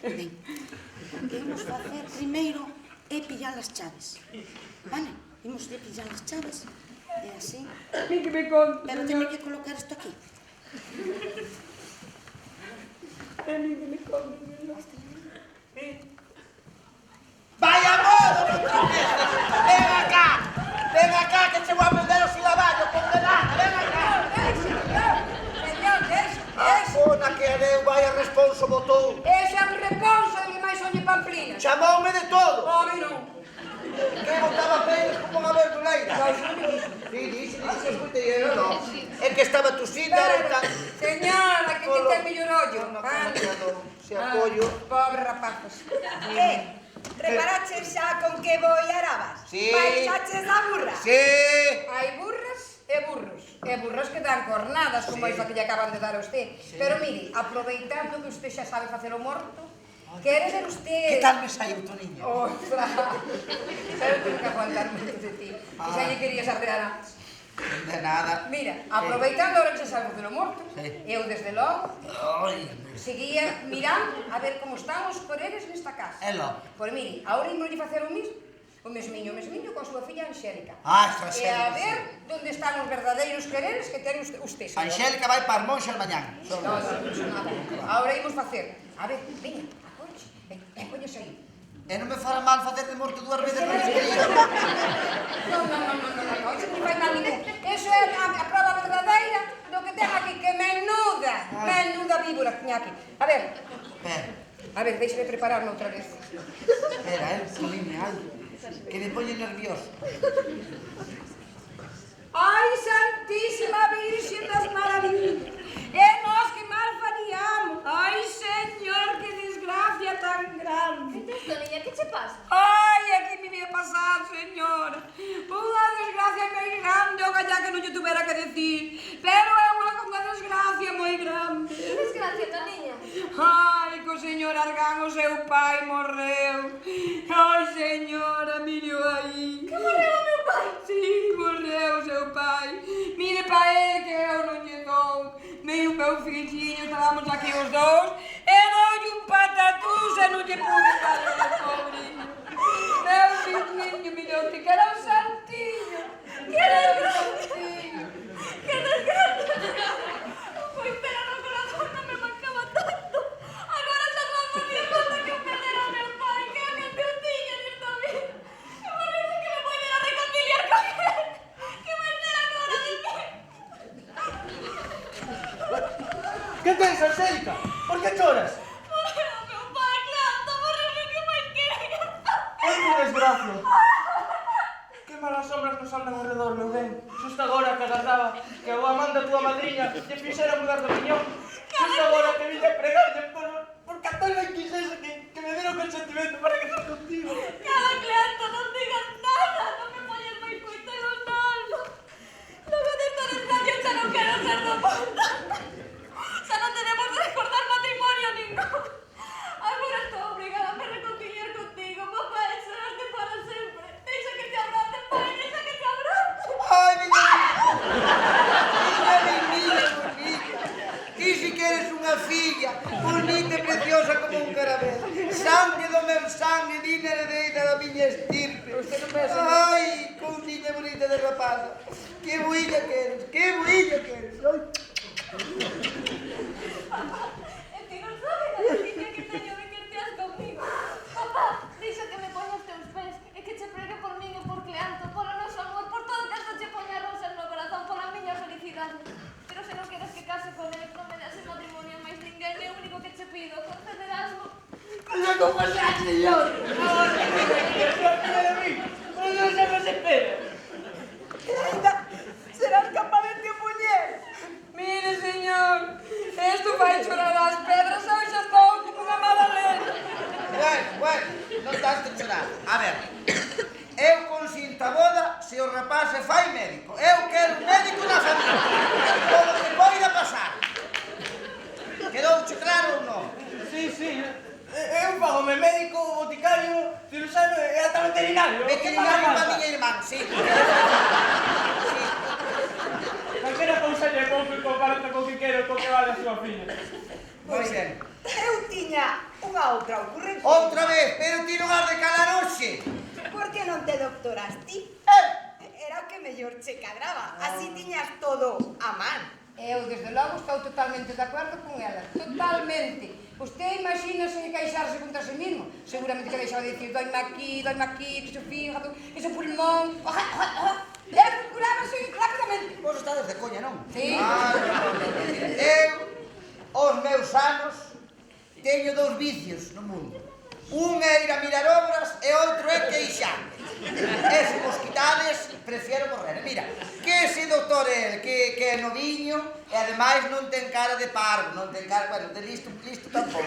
Ben, que imos facer primeiro é pillar as chaves. Vale? Imos de pillar as chaves e así. Ni que me conto, Pero teño que colocar isto aquí. Ni que me conto, señor. Vaya modo, ven acá, que te voy a prender o silabario, condenada, ven acá. Señor, eso. Ona que adeu, vaya responso botou. Ese é un reponso de máis oñe pamplina. Chamoume de todo. Home, non. Que botaba pelos como unha verduleira. Sí, escutei, eu non. É que estaba tusinda, era tan... Señora, que te ten mellor ollo. Se apoio. Pobre rapazos. Reparaches xa con que voi arabas? Sí. Baixaches a burra? Sí. Hai burras e burros. E burros que dan cornadas, como esa que lle acaban de dar a usted. Pero mire, aproveitando que usted xa sabe facer o morto, quere ser usted... Que tal me saiu, Toniño? Ostras, pero tengo que aguantar moito de ti. Que xa lle querías arrear antes. De nada. Mira, aproveitando ahora que xa sabe facer o morto, eu desde logo seguía mirando a ver como están os coreres nesta casa. É logo. Pois mire, agora imoslle facer o mesmiño coa súa filla Anxélica. Esta E a Anxélica. ver onde están os verdadeiros quereres que ten usted, señor. Anxélica vai para as monxas mañán. Non, nada. Agora imos facer. A ver, veña, acorche, e poñes aí. E non me fará mal facer de morto duas veces máis que eu. Non, iso non fai mal ningún. Eso é a prova verdadeira do que ten aquí, que menuda víbora que tiña aquí. A ver, deixe-me prepararme outra vez. Espera, Toniño, que me poñe nervioso. Ai, Santísima Virxe das Maravillas, e nós que mal faríamos. Ai, Señor, que desgracia tan grande. Que tes, Toniña, que che pasa? Ai, aquí me ia pasar, señora. Unha desgracia moi grande, o gallá que non lle tuvera que decir. Pero é unha desgracia moi grande. Que desgracia, Toniña? Ai, que o señor Argán, o seu pai, morreu. Ai, señora, mire aí. Que morreu o meu pai? Sí, morreu o seu pai. Mire pa ele que eu non lle dou. Nem o meu filhinho, estábamos aquí os dous. E dou-lhe un patatús e non lle pude dar ele, pobrinho. Meu filhinho, milhote, que era un santinho. Que era un santinho. Que desgracia! Pois pero no corazón non me mancaba tanto. Agora xa non facía falta que eu perdera o meu pai, que é o que eu tiña nesta vida. Que parece que me poñen a reconciliar con él. Que me espera agora de mí. Que tens, Anxélica? Por que choras? Morreu o meu pai, Cleanto, morreu o que máis quería. Ai, que desgracia. Que malas sombras nos andan alrededor, meu ben. Xusto agora que agardaba que a boa man da tua madriña lle fixera mudar de opinión. Xusto agora que vine a pregarlle por que a tal ben quixese que me dera o consentimento para casar contigo. Cada Cleanto, non digas nada, non me poñes máis coitelos na alma. Logo desta desgracia xa non quero ser do mundo. Xa non tenemos que recordar matrimonio ningún. Agora estou obrigada a me reconciliar contigo, papá, e serás para sempre. Deixa que te abrace, pai, deixa que te abrace. Ai, miña bonita. Ti si que eres unha filla, bonita e preciosa como un carabel. Sangue do meu sangue, digna heredeira da miña estirpe. Ai, cousiña bonita de rapaza. Que builla que eres, que builla que eres. Ai. E ti non sabes a delicia que teño de que esteas conmigo. Papá, deixa que me poña os teus pés e que che pregue por min e por Cleanto, polo noso amor, por todo canto che poña rosas no corazón, pola miña felicidade. Pero se non queres que case con él, non me das el matrimonio a máis ninguén, é o único que che pido, concederasmo. Pero como xa, señor? Pero non se me espera. Serás capaz de te poñer? Mire, señor, esto vai chorar as pedras, eu xa estou como unha madalena. Bueno, non tanto chorar. A ver, eu consinto a boda se o rapaz se fai médico. Eu quero un médico na familia. Todo o que poida pasar. Quedouche claro ou non? Sí. Eu fagome médico, boticario, cirurxano e ata veterinario. Veterinario para miña irmán, sí. Calquera cousa lle pouco comparando co que quero co que vale a súa filla. Moi ben. Eu tiña unha outra ocurrencia. Outra vez, pero ti non has de calar hoxe. Por que non te doctoras ti? Era o que mellor che cadraba. Así tiñas todo a man. Eu, desde logo, estou totalmente de acordo con ela. Totalmente. Usted imagínase queixarse contra si mismo. Seguramente que deixaba de dicir doime aquí, que se fíjate, que se pulmón... Ela curábase rápidamente. Vos estades de coña, non? Sí. Eu, aos meus anos, teño dous vicios no mundo. Un é ir a mirar obras e outro é queixarme. E se vos quitades, prefiero morrer. Mira, que ese doutor é que é noviño e ademais non ten cara de parvo, non ten cara, bueno, de listo tampouco.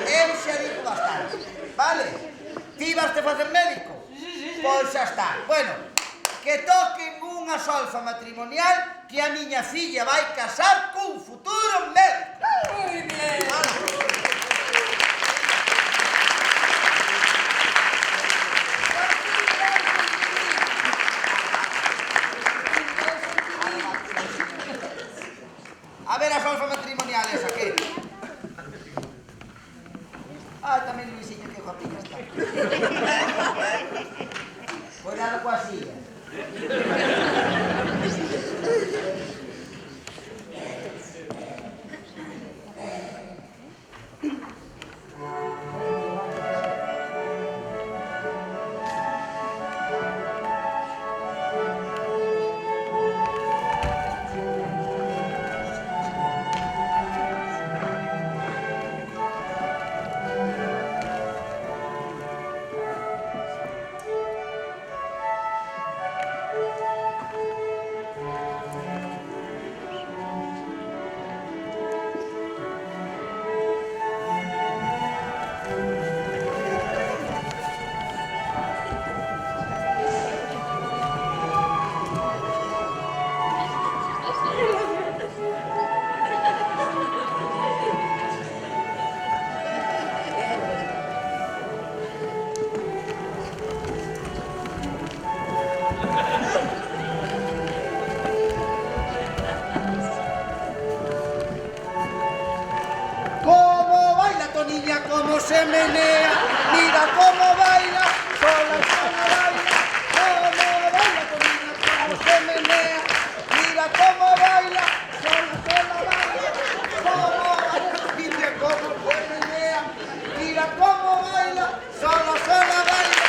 Eu xa digo bastante, vale? Ti vaste facer médico? Pois xa está. Bueno, que toquen unha solfa matrimonial que a miña filla vai casar cun futuro médico. Muy bien. A ver a solfa matrimonial esa, que? Ah, tamén Luisinho, que guapiña está. Cuidado coa silla. Cómo se menea, mira cómo baila, sola baila, cómo baila Tonina, cómo se menea, mira cómo baila, sola baila, cómo baila, mira cómo se menea, mira cómo baila, sola baila.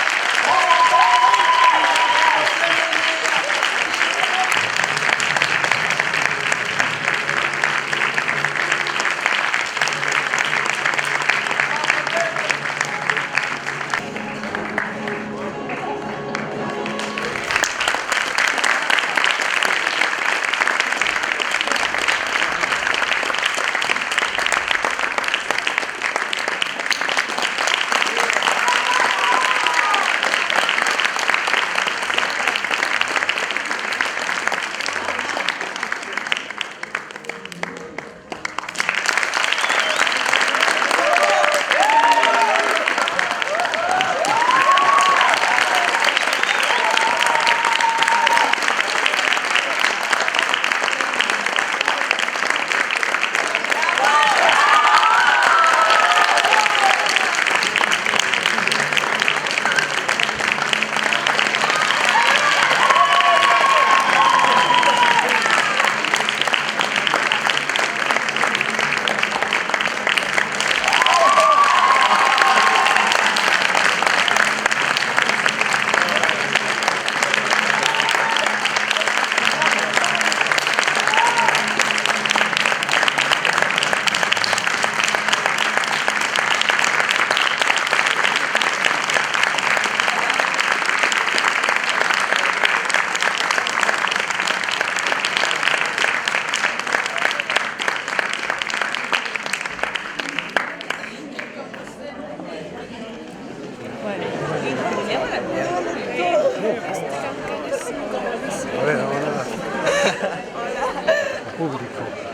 Público.